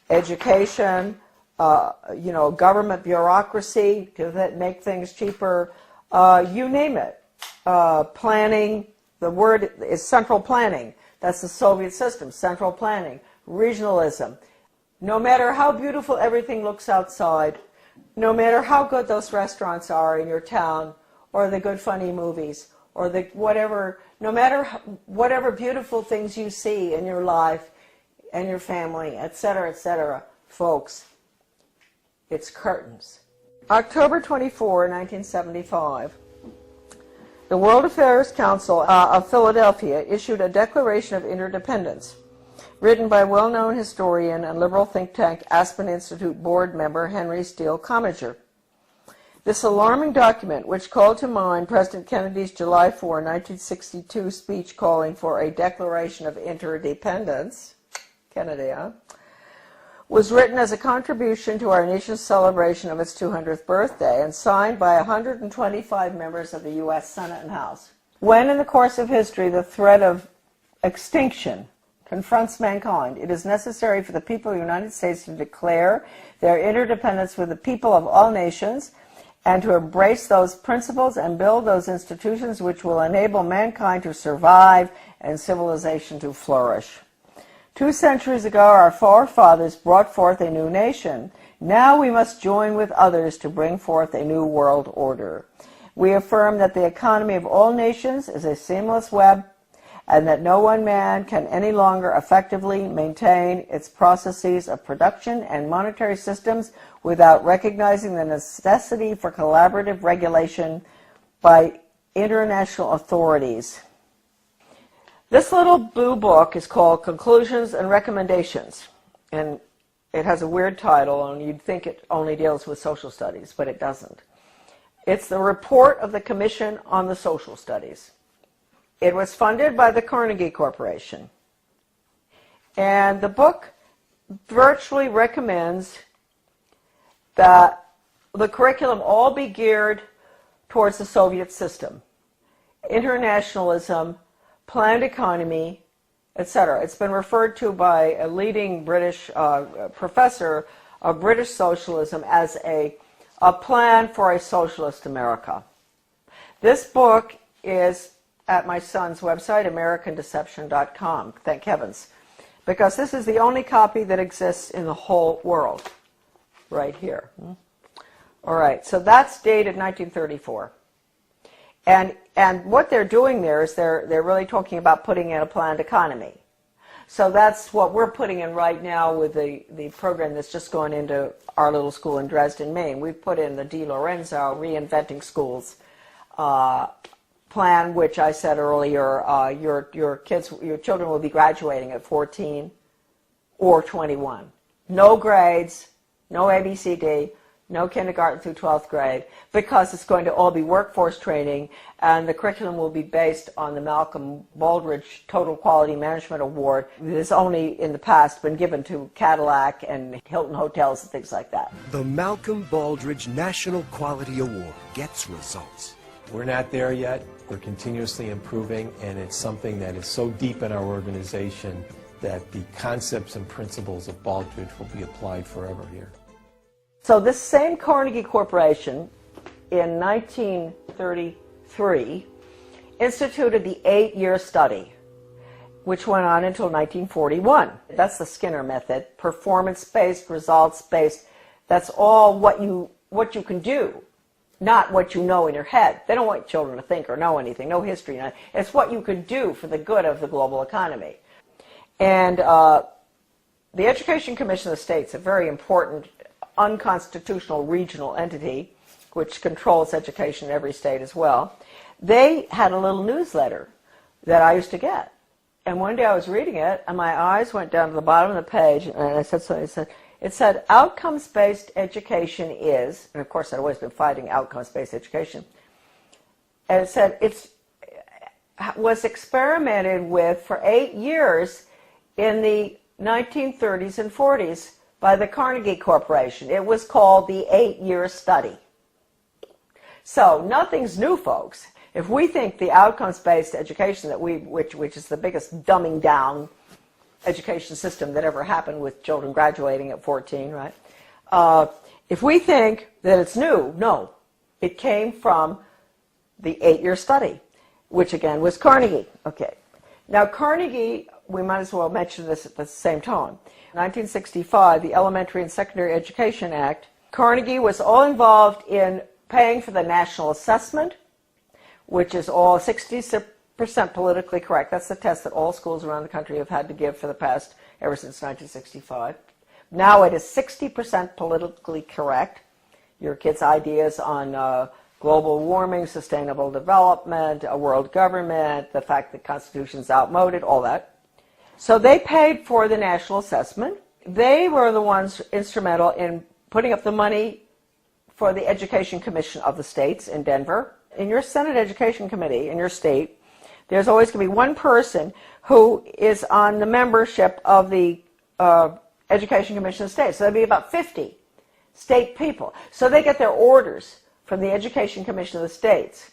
Education, you know, government bureaucracy to make things cheaper, you name it. Planning, the word is central planning. That's the Soviet system, central planning, regionalism. No matter how beautiful everything looks outside, no matter how good those restaurants are in your town, or the good funny movies, or the whatever, no matter whatever beautiful things you see in your life and your family, etc., folks, it's curtains. October 24, 1975, the World Affairs Council of Philadelphia issued a Declaration of Interdependence, written by well-known historian and liberal think tank Aspen Institute board member Henry Steele Commager. This alarming document, which called to mind President Kennedy's July 4, 1962 speech calling for a Declaration of Interdependence, Kennedy, was written as a contribution to our nation's celebration of its 200th birthday and signed by 125 members of the U.S. Senate and House. When in the course of history the threat of extinction confronts mankind, it is necessary for the people of the United States to declare their interdependence with the people of all nations and to embrace those principles and build those institutions which will enable mankind to survive and civilization to flourish. 2 centuries ago, our forefathers brought forth a new nation. Now we must join with others to bring forth a new world order. We affirm that the economy of all nations is a seamless web and that no one man can any longer effectively maintain its processes of production and monetary systems without recognizing the necessity for collaborative regulation by international authorities. This little blue book is called Conclusions and Recommendations, and it has a weird title, and you'd think it only deals with social studies, but it doesn't. It's the report of the Commission on the Social Studies. It was funded by the Carnegie Corporation, and the book virtually recommends that the curriculum all be geared towards the Soviet system, internationalism, planned economy, etc. It's been referred to by a leading British professor of British socialism as a plan for a socialist America. This book is at my son's website, AmericanDeception.com, thank heavens, because this is the only copy that exists in the whole world, right here. All right, so that's dated 1934. And what they're doing there is they're really talking about putting in a planned economy. So that's what we're putting in right now with the program that's just gone into our little school in Dresden, Maine. We've put in the Di Lorenzo Reinventing Schools plan, which I said earlier, your children will be graduating at 14 or 21. No grades, no ABCD, no kindergarten through 12th grade, because it's going to all be workforce training, and the curriculum will be based on the Malcolm Baldrige Total Quality Management Award that has only in the past been given to Cadillac and Hilton Hotels and things like that. The Malcolm Baldrige National Quality Award gets results. We're not there yet. We're continuously improving, and it's something that is so deep in our organization that the concepts and principles of Baldrige will be applied forever here. So this same Carnegie Corporation in 1933 instituted the 8-year study, which went on until 1941. That's the Skinner method, performance-based, results-based. That's all what you can do, not what you know in your head. They don't want children to think or know anything, no history. It's what you can do for the good of the global economy. And the Education Commission of the States, a very important unconstitutional regional entity which controls education in every state as well, they had a little newsletter that I used to get. And one day I was reading it, and my eyes went down to the bottom of the page, and I said something. It said, outcomes-based education is, and of course I'd always been fighting outcomes-based education, and it said was experimented with for 8 years in the 1930s and 40s by the Carnegie Corporation. It was called the 8-year study. So nothing's new, folks. If we think the outcomes-based education that which is the biggest dumbing down education system that ever happened with children graduating at 14, right? If we think that it's new, no. It came from the 8-year study, which again was Carnegie. Okay. Now Carnegie, we might as well mention this at the same time. 1965, the Elementary and Secondary Education Act, Carnegie was all involved in paying for the national assessment, which is all 60% politically correct. That's the test that all schools around the country have had to give for the past, ever since 1965. Now it is 60% politically correct. Your kids' ideas on global warming, sustainable development, a world government, the fact that the Constitution's outmoded, all that. So they paid for the national assessment. They were the ones instrumental in putting up the money for the Education Commission of the states in Denver. In your Senate Education Committee in your state, there's always going to be one person who is on the membership of the Education Commission of the states. So there'll be about 50 state people. So they get their orders from the Education Commission of the states.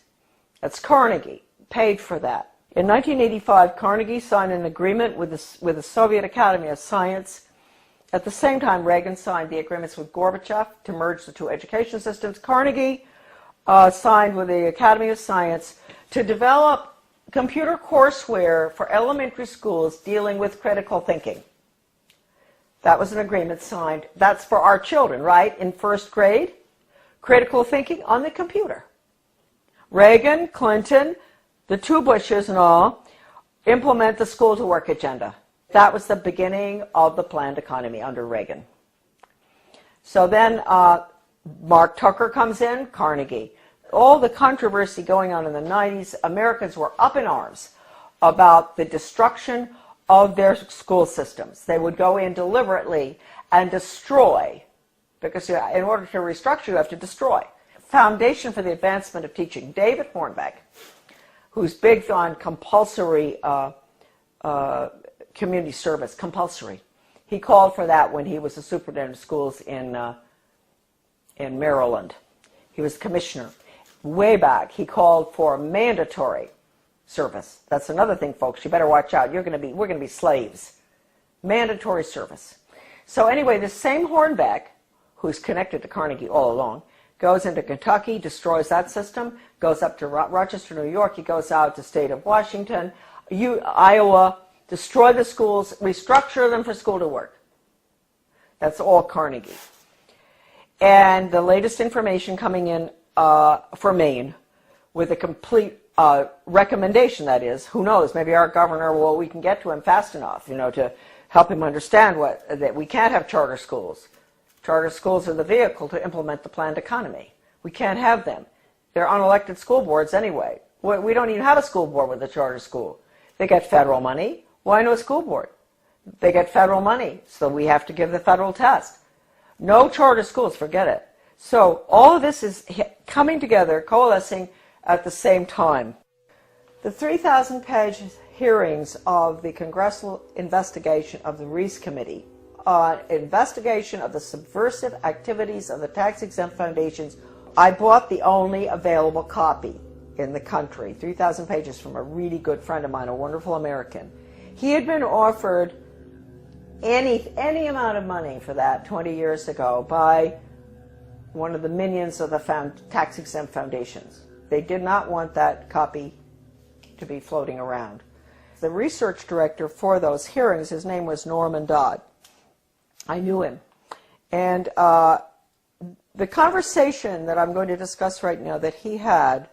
That's Carnegie, paid for that. In 1985, Carnegie signed an agreement with the Soviet Academy of Science. At the same time, Reagan signed the agreements with Gorbachev to merge the two education systems. Carnegie signed with the Academy of Science to develop computer courseware for elementary schools dealing with critical thinking. That was an agreement signed. That's for our children, right? In first grade, critical thinking on the computer. Reagan, Clinton, the two Bushes and all, implement the school to work agenda. That was the beginning of the planned economy under Reagan. So then Mark Tucker comes in, Carnegie. All the controversy going on in the 90s, Americans were up in arms about the destruction of their school systems. They would go in deliberately and destroy, because in order to restructure, you have to destroy. Foundation for the Advancement of Teaching, David Hornbeck, who's big on compulsory community service, compulsory. He called for that when he was the superintendent of schools in Maryland. He was commissioner. Way back, he called for mandatory service. That's another thing, folks. You better watch out. We're going to be slaves. Mandatory service. So anyway, this same Hornbeck, who's connected to Carnegie all along, goes into Kentucky, destroys that system, goes up to Rochester, New York. He goes out to state of Washington, Iowa, destroy the schools, restructure them for school to work. That's all Carnegie. And the latest information coming in for Maine with a complete recommendation, that is. Who knows, maybe our governor, well, we can get to him fast enough, to help him understand that we can't have charter schools. Charter schools are the vehicle to implement the planned economy. We can't have them. They're unelected school boards anyway. We don't even have a school board with a charter school. They get federal money. Why no school board? They get federal money, so we have to give the federal test. No charter schools, forget it. So all of this is coming together, coalescing at the same time. The 3,000-page hearings of the congressional investigation of the Reese Committee on investigation of the subversive activities of the tax-exempt foundations, I bought the only available copy in the country, 3,000 pages from a really good friend of mine, a wonderful American. He had been offered any amount of money for that 20 years ago by one of the minions of the tax-exempt foundations. They did not want that copy to be floating around. The research director for those hearings, his name was Norman Dodd. I knew him. And the conversation that I'm going to discuss right now that he had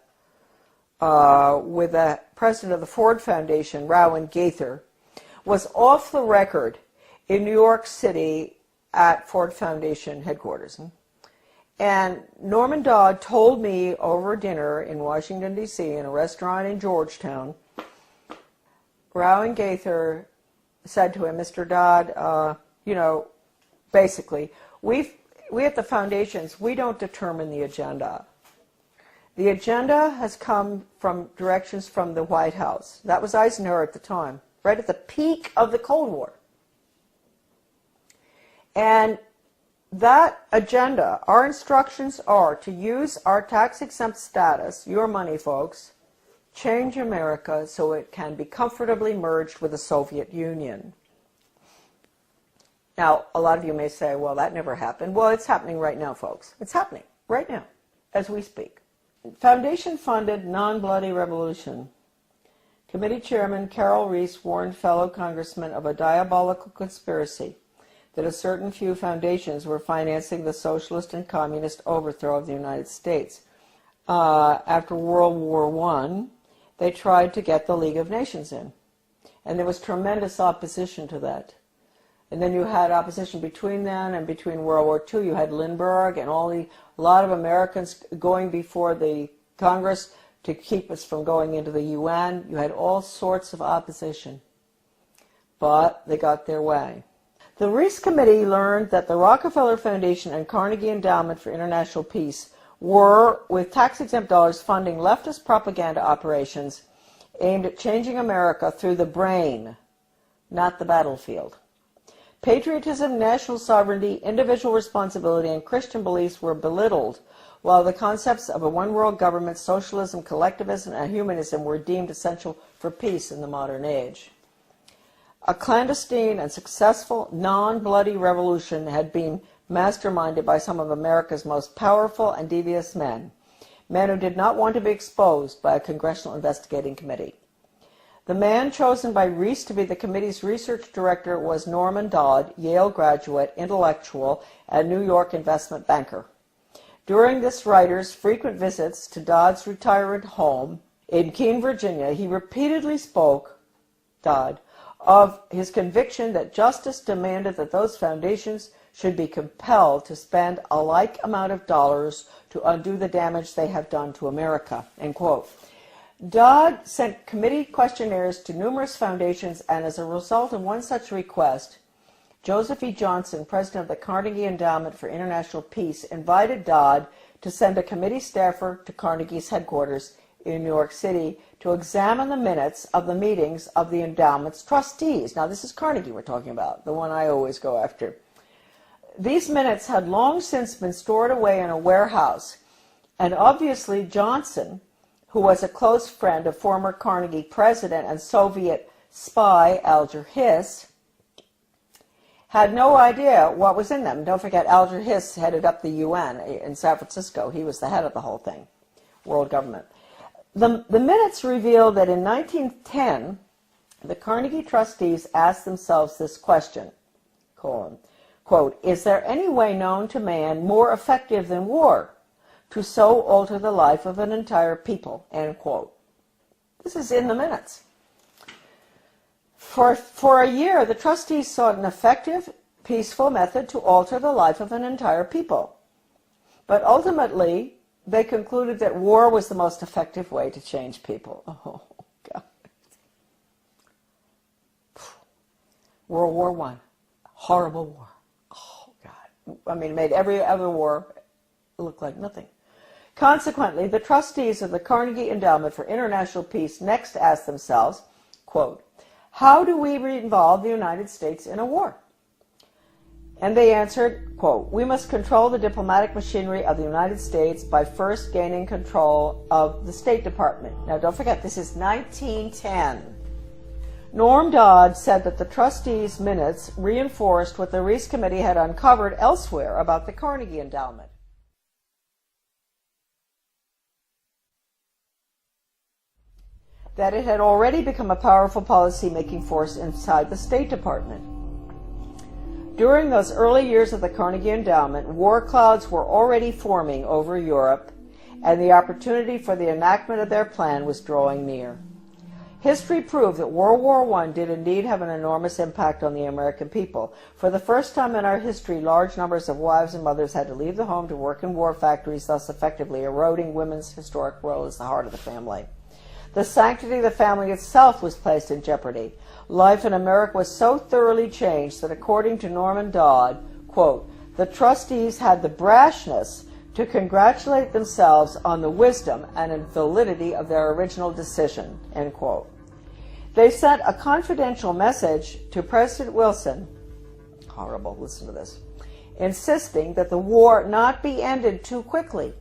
with the president of the Ford Foundation, Rowan Gaither, was off the record in New York City at Ford Foundation headquarters. And Norman Dodd told me over dinner in Washington, D.C., in a restaurant in Georgetown, Rowan Gaither said to him, Mr. Dodd, basically, we at the foundations, we don't determine the agenda. The agenda has come from directions from the White House. That was Eisenhower at the time, right at the peak of the Cold War. And that agenda, our instructions are to use our tax-exempt status, your money, folks, change America so it can be comfortably merged with the Soviet Union. Now, a lot of you may say, well, that never happened. Well, it's happening right now, folks. It's happening right now, as we speak. Foundation-funded non-bloody revolution. Committee Chairman Carol Reese warned fellow congressmen of a diabolical conspiracy that a certain few foundations were financing the socialist and communist overthrow of the United States. After World War I, they tried to get the League of Nations in. And there was tremendous opposition to that. And then you had opposition between then and between World War II. You had Lindbergh and a lot of Americans going before the Congress to keep us from going into the UN. You had all sorts of opposition. But they got their way. The Reese Committee learned that the Rockefeller Foundation and Carnegie Endowment for International Peace were, with tax-exempt dollars, funding leftist propaganda operations aimed at changing America through the brain, not the battlefield. Patriotism, national sovereignty, individual responsibility, and Christian beliefs were belittled, while the concepts of a one-world government, socialism, collectivism, and humanism were deemed essential for peace in the modern age. A clandestine and successful non-bloody revolution had been masterminded by some of America's most powerful and devious men who did not want to be exposed by a congressional investigating committee. The man chosen by Reese to be the committee's research director was Norman Dodd, Yale graduate, intellectual, and New York investment banker. During this writer's frequent visits to Dodd's retirement home in Keene, Virginia, he repeatedly spoke, Dodd, of his conviction that justice demanded that those foundations should be compelled to spend a like amount of dollars to undo the damage they have done to America, end quote. Dodd sent committee questionnaires to numerous foundations, and as a result of one such request, Joseph E. Johnson, president of the Carnegie Endowment for International Peace, invited Dodd to send a committee staffer to Carnegie's headquarters in New York City to examine the minutes of the meetings of the endowment's trustees. Now, this is Carnegie we're talking about, the one I always go after. These minutes had long since been stored away in a warehouse, and obviously Johnson, who was a close friend of former Carnegie president and Soviet spy Alger Hiss, had no idea what was in them. Don't forget, Alger Hiss headed up the UN in San Francisco. He was the head of the whole thing, world government. The minutes reveal that in 1910, the Carnegie trustees asked themselves this question, quote, is there any way known to man more effective than war to so alter the life of an entire people, end quote. This is in the minutes. For a year, the trustees sought an effective, peaceful method to alter the life of an entire people. But ultimately, they concluded that war was the most effective way to change people. Oh, God. World War I. Horrible war. Oh, God. I mean, it made every other war look like nothing. Consequently, the trustees of the Carnegie Endowment for International Peace next asked themselves, quote, how do we involve the United States in a war? And they answered, quote, we must control the diplomatic machinery of the United States by first gaining control of the State Department. Now, don't forget, this is 1910. Norm Dodd said that the trustees' minutes reinforced what the Reese Committee had uncovered elsewhere about the Carnegie Endowment. That it had already become a powerful policy-making force inside the State Department. During those early years of the Carnegie Endowment, war clouds were already forming over Europe, and the opportunity for the enactment of their plan was drawing near. History proved that World War I did indeed have an enormous impact on the American people. For the first time in our history, large numbers of wives and mothers had to leave the home to work in war factories, thus effectively eroding women's historic role as the heart of the family. The sanctity of the family itself was placed in jeopardy. Life in America was so thoroughly changed that, according to Norman Dodd, quote, the trustees had the brashness to congratulate themselves on the wisdom and validity of their original decision, end quote. They sent a confidential message to President Wilson, horrible, listen to this, insisting that the war not be ended too quickly.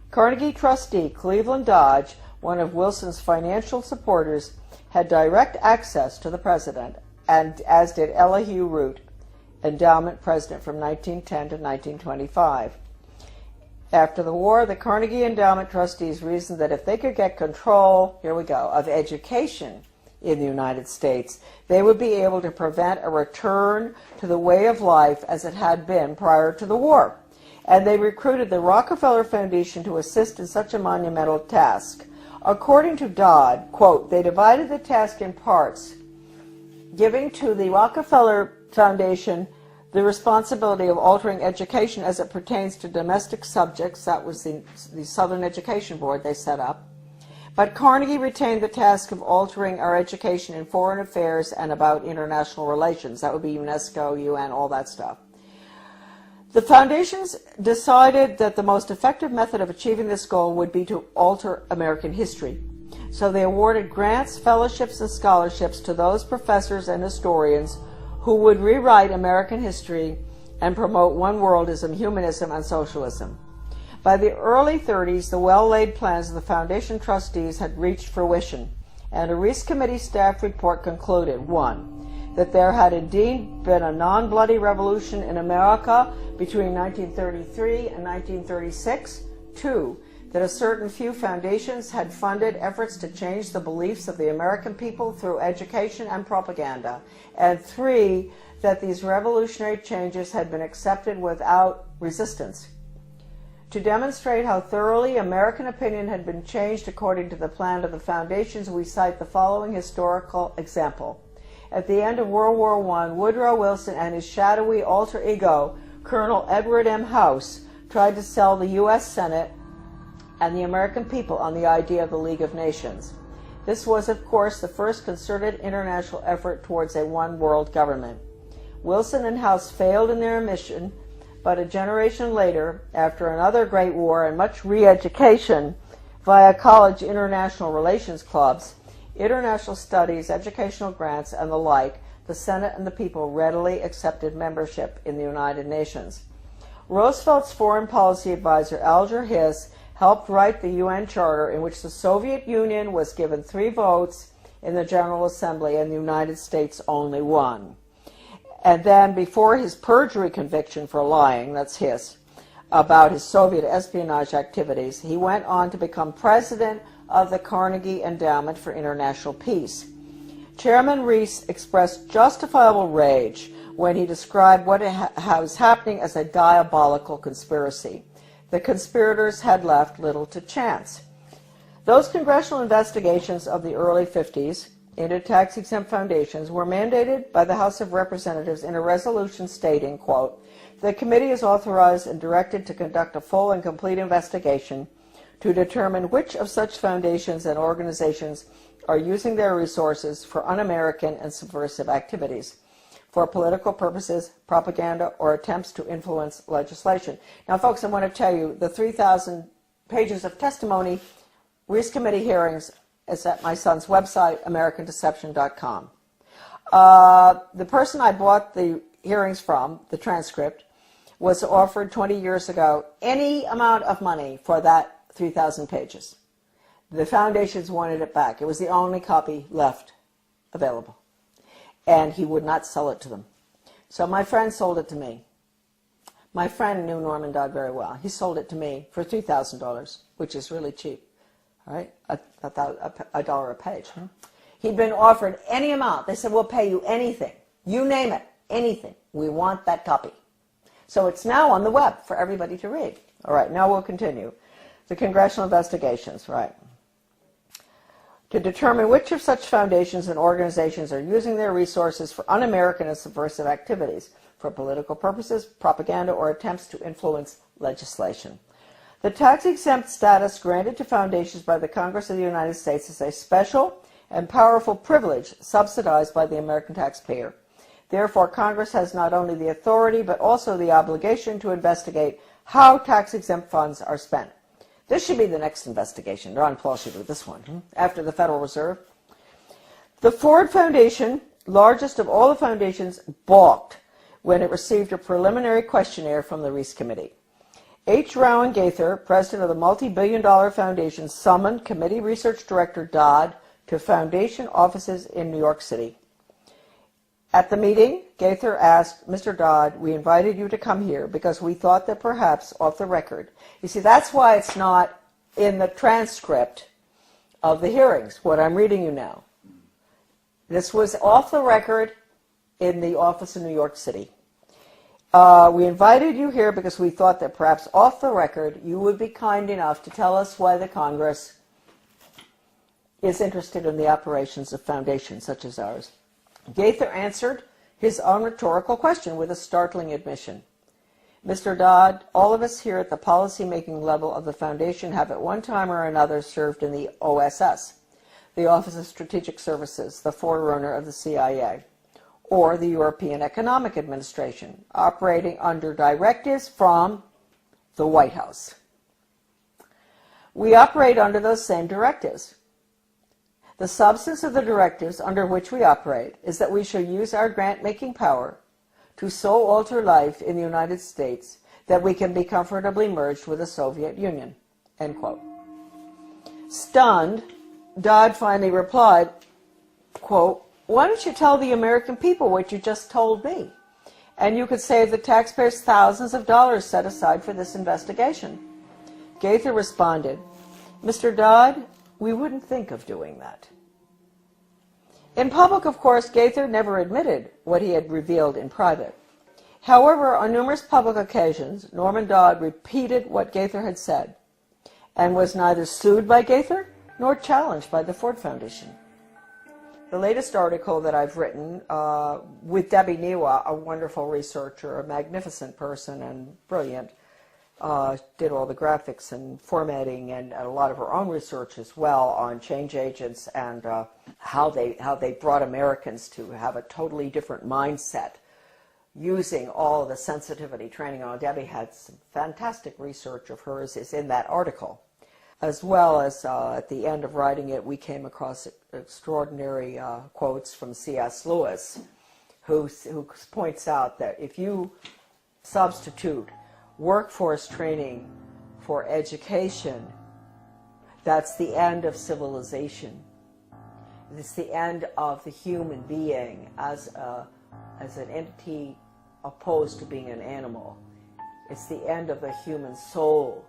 Carnegie trustee Cleveland Dodge, one of Wilson's financial supporters, had direct access to the president, and as did Elihu Root, endowment president from 1910 to 1925. After the war, the Carnegie Endowment trustees reasoned that if they could get control, here we go, of education in the United States, they would be able to prevent a return to the way of life as it had been prior to the war. And they recruited the Rockefeller Foundation to assist in such a monumental task. According to Dodd, quote, they divided the task in parts, giving to the Rockefeller Foundation the responsibility of altering education as it pertains to domestic subjects. That was the Southern Education Board they set up. But Carnegie retained the task of altering our education in foreign affairs and about international relations. That would be UNESCO, UN, all that stuff. The foundations decided that the most effective method of achieving this goal would be to alter American history. So they awarded grants, fellowships, and scholarships to those professors and historians who would rewrite American history and promote one worldism, humanism, and socialism. By the early 30s, the well-laid plans of the foundation trustees had reached fruition, and a Reese Committee staff report concluded, 1, that there had indeed been a non-bloody revolution in America between 1933 and 1936, 2, that a certain few foundations had funded efforts to change the beliefs of the American people through education and propaganda, and 3, that these revolutionary changes had been accepted without resistance. To demonstrate how thoroughly American opinion had been changed according to the plan of the foundations, we cite the following historical example. At the end of World War I, Woodrow Wilson and his shadowy alter ego, Colonel Edward M. House, tried to sell the U.S. Senate and the American people on the idea of the League of Nations. This was, of course, the first concerted international effort towards a one-world government. Wilson and House failed in their mission, but a generation later, after another great war and much re-education via college international relations clubs, international studies, educational grants, and the like, the Senate and the people readily accepted membership in the United Nations. Roosevelt's foreign policy advisor, Alger Hiss, helped write the UN Charter, in which the Soviet Union was given 3 votes in the General Assembly and the United States only 1. And then, before his perjury conviction for lying, that's Hiss, about his Soviet espionage activities, he went on to become president of the Carnegie Endowment for International Peace. Chairman Reese expressed justifiable rage when he described what was happening as a diabolical conspiracy. the conspirators had left little to chance. Those congressional investigations of the early 50s into tax-exempt foundations were mandated by the House of Representatives in a resolution stating, quote, "The committee is authorized and directed to conduct a full and complete investigation to determine which of such foundations and organizations are using their resources for un-American and subversive activities, for political purposes, propaganda, or attempts to influence legislation." Now, folks, I want to tell you, the 3,000 pages of testimony, Reese Committee hearings, is at my son's website, AmericanDeception.com. The person I bought the hearings from, the transcript, was offered 20 years ago any amount of money for that 3,000 pages. The foundations wanted it back. It was the only copy left available. And he would not sell it to them. So my friend sold it to me. My friend knew Norman Dodd very well. He sold it to me for $3,000, which is really cheap. All right, a dollar a page. Huh? He'd been offered any amount. They said, "We'll pay you anything. You name it, anything. We want that copy." So it's now on the web for everybody to read. All right, now we'll continue. The congressional investigations, right. To determine which of such foundations and organizations are using their resources for un-American and subversive activities, for political purposes, propaganda, or attempts to influence legislation. The tax-exempt status granted to foundations by the Congress of the United States is a special and powerful privilege subsidized by the American taxpayer. Therefore, Congress has not only the authority but also the obligation to investigate how tax-exempt funds are spent. This should be the next investigation. Ron Paul should do this one, after the Federal Reserve. The Ford Foundation, largest of all the foundations, balked when it received a preliminary questionnaire from the Reese Committee. H. Rowan Gaither, president of the multi-billion-dollar foundation, summoned committee research director Dodd to foundation offices in New York City. At the meeting, Gaither asked, "Mr. Dodd, we invited you to come here because we thought that perhaps off the record." You see, that's why it's not in the transcript of the hearings, what I'm reading you now. This was off the record in the office in New York City. "We invited you here because we thought that perhaps off the record you would be kind enough to tell us why the Congress is interested in the operations of foundations such as ours." Gaither answered his own rhetorical question with a startling admission. "Mr. Dodd, all of us here at the policy-making level of the foundation have at one time or another served in the OSS, the Office of Strategic Services, the forerunner of the CIA, or the European Economic Administration, operating under directives from the White House. We operate under those same directives. The substance of the directives under which we operate is that we shall use our grant-making power to so alter life in the United States that we can be comfortably merged with the Soviet Union." End quote. Stunned, Dodd finally replied, quote, "Why don't you tell the American people what you just told me? And you could save the taxpayers thousands of dollars set aside for this investigation." Gaither responded, "Mr. Dodd, we wouldn't think of doing that." In public, of course, Gaither never admitted what he had revealed in private. However, on numerous public occasions, Norman Dodd repeated what Gaither had said and was neither sued by Gaither nor challenged by the Ford Foundation. The latest article that I've written with Debbie Niwa, a wonderful researcher, a magnificent person and brilliant, did all the graphics and formatting and a lot of her own research as well on change agents and how they brought Americans to have a totally different mindset using all of the sensitivity training. Debbie had some fantastic research of hers is in that article. As well as at the end of writing it, we came across extraordinary quotes from C.S. Lewis, who points out that if you substitute workforce training for education, that's the end of civilization. It's the end of the human being as an entity opposed to being an animal. It's the end of the human soul.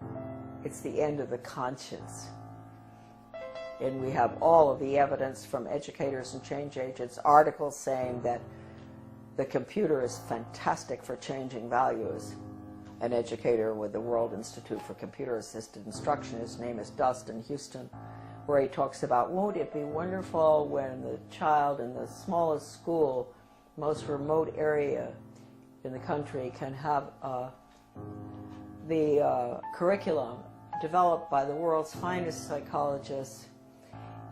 It's the end of the conscience. And we have all of the evidence from educators and change agents, articles saying that the computer is fantastic for changing values. an educator with the World Institute for Computer Assisted Instruction. His name is Dustin Houston, where he talks about, won't it be wonderful when the child in the smallest school, most remote area in the country can have the curriculum developed by the world's finest psychologists,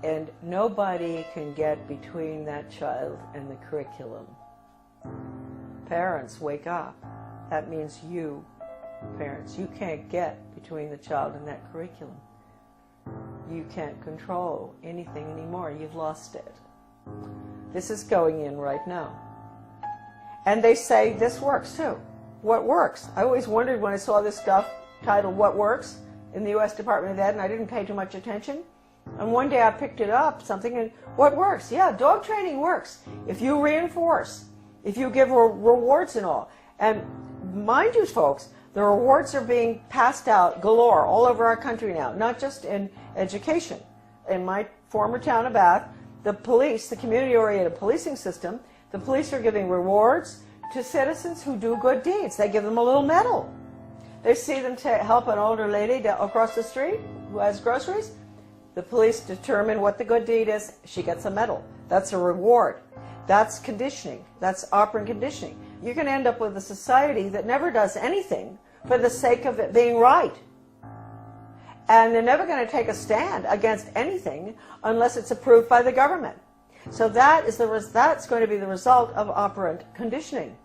and nobody can get between that child and the curriculum. Parents, wake up. That means you, parents, you can't get between the child and that curriculum. You can't control anything anymore. You've lost it. This is going in right now. And they say this works too. What works? I always wondered when I saw this stuff titled What Works in the U.S. Department of Ed, and I didn't pay too much attention. And one day I picked it up, something, and what works? Yeah, dog training works. If you reinforce, if you give rewards and all. And mind you, folks, the rewards are being passed out galore all over our country now, not just in education. In my former town of Bath, the police, the community-oriented policing system, the police are giving rewards to citizens who do good deeds. They give them a little medal. They see them to help an older lady across the street who has groceries. The police determine what the good deed is. She gets a medal. That's a reward. That's conditioning. That's operant conditioning. You're going to end up with a society that never does anything for the sake of it being right. And they're never going to take a stand against anything unless it's approved by the government. So that's going to be the result of operant conditioning.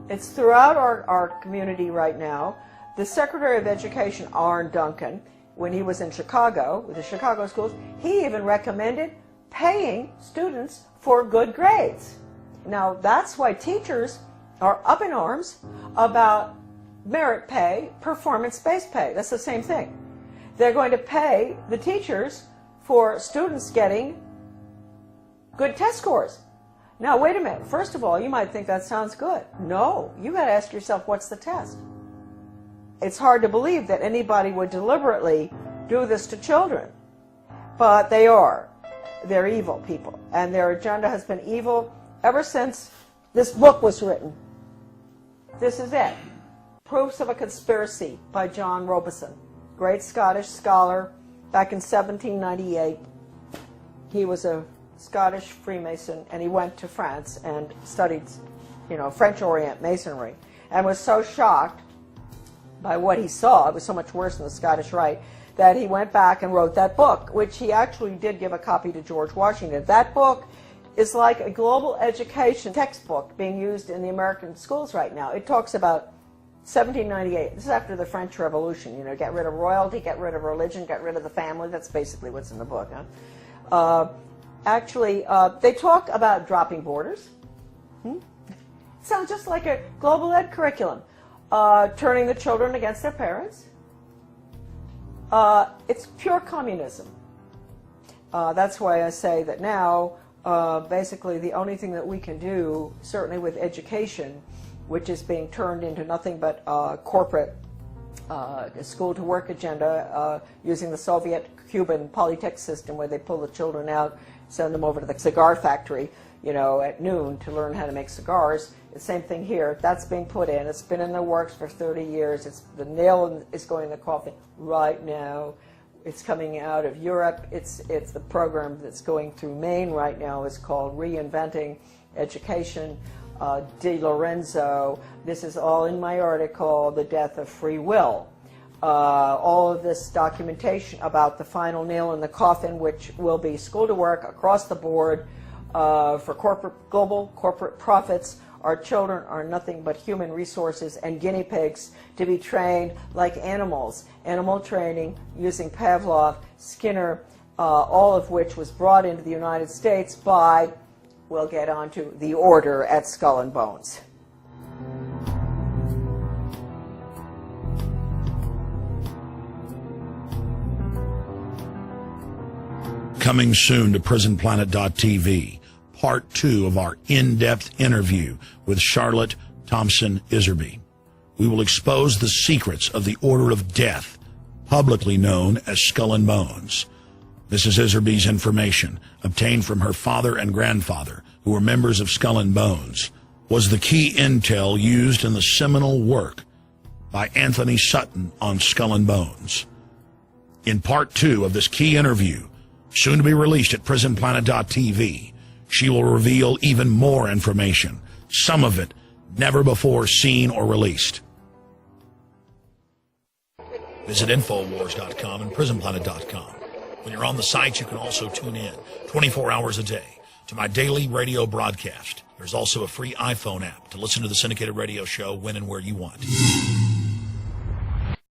It's throughout our community right now. The Secretary of Education, Arne Duncan, when he was in Chicago, with the Chicago schools, he even recommended paying students for good grades. Now, that's why teachers are up in arms about merit pay, performance-based pay. That's the same thing. They're going to pay the teachers for students getting good test scores. Now, wait a minute. First of all, you might think that sounds good. No, you got to ask yourself, what's the test? It's hard to believe that anybody would deliberately do this to children. But they are. They're evil people. And their agenda has been evil ever since this book was written. This is it. Proofs of a Conspiracy by John Robeson. Great Scottish scholar back in 1798. He was a Scottish Freemason, and he went to France and studied, French Orient Masonry, and was so shocked by what he saw, it was so much worse than the Scottish Rite, that he went back and wrote that book, which he actually did give a copy to George Washington. That book is like a global education textbook being used in the American schools right now. It talks about 1798. This is after the French Revolution. Get rid of royalty, get rid of religion, get rid of the family. That's basically what's in the book. They talk about dropping borders. Sounds just like a global ed curriculum. Turning the children against their parents. It's pure communism. That's why I say that now, basically, the only thing that we can do, certainly with education, which is being turned into nothing but corporate school-to-work agenda, using the Soviet-Cuban Polytech system, where they pull the children out, send them over to the cigar factory, at noon to learn how to make cigars. The same thing here. That's being put in. It's been in the works for 30 years. The nail is going in the coffin right now. It's coming out of Europe. It's the program that's going through Maine right now. Is called Reinventing Education. De Lorenzo. This is all in my article, The Death of Free Will. All of this documentation about the final nail in the coffin, which will be school to work across the board for global corporate profits. Our children are nothing but human resources and guinea pigs to be trained like animals. Animal training using Pavlov, Skinner, all of which was brought into the United States by, we'll get on to, the order at Skull and Bones. Coming soon to PrisonPlanet.tv, part 2 of our in-depth interview with Charlotte Thompson Iserbyt. We will expose the secrets of the Order of Death, publicly known as Skull and Bones. Mrs. Iserbyt's information, obtained from her father and grandfather, who were members of Skull and Bones, was the key intel used in the seminal work by Anthony Sutton on Skull and Bones. In part 2 of this key interview, soon to be released at prisonplanet.tv, she will reveal even more information, some of it never before seen or released. Visit Infowars.com and PrisonPlanet.com. When you're on the site, you can also tune in 24 hours a day to my daily radio broadcast. There's also a free iPhone app to listen to the syndicated radio show when and where you want.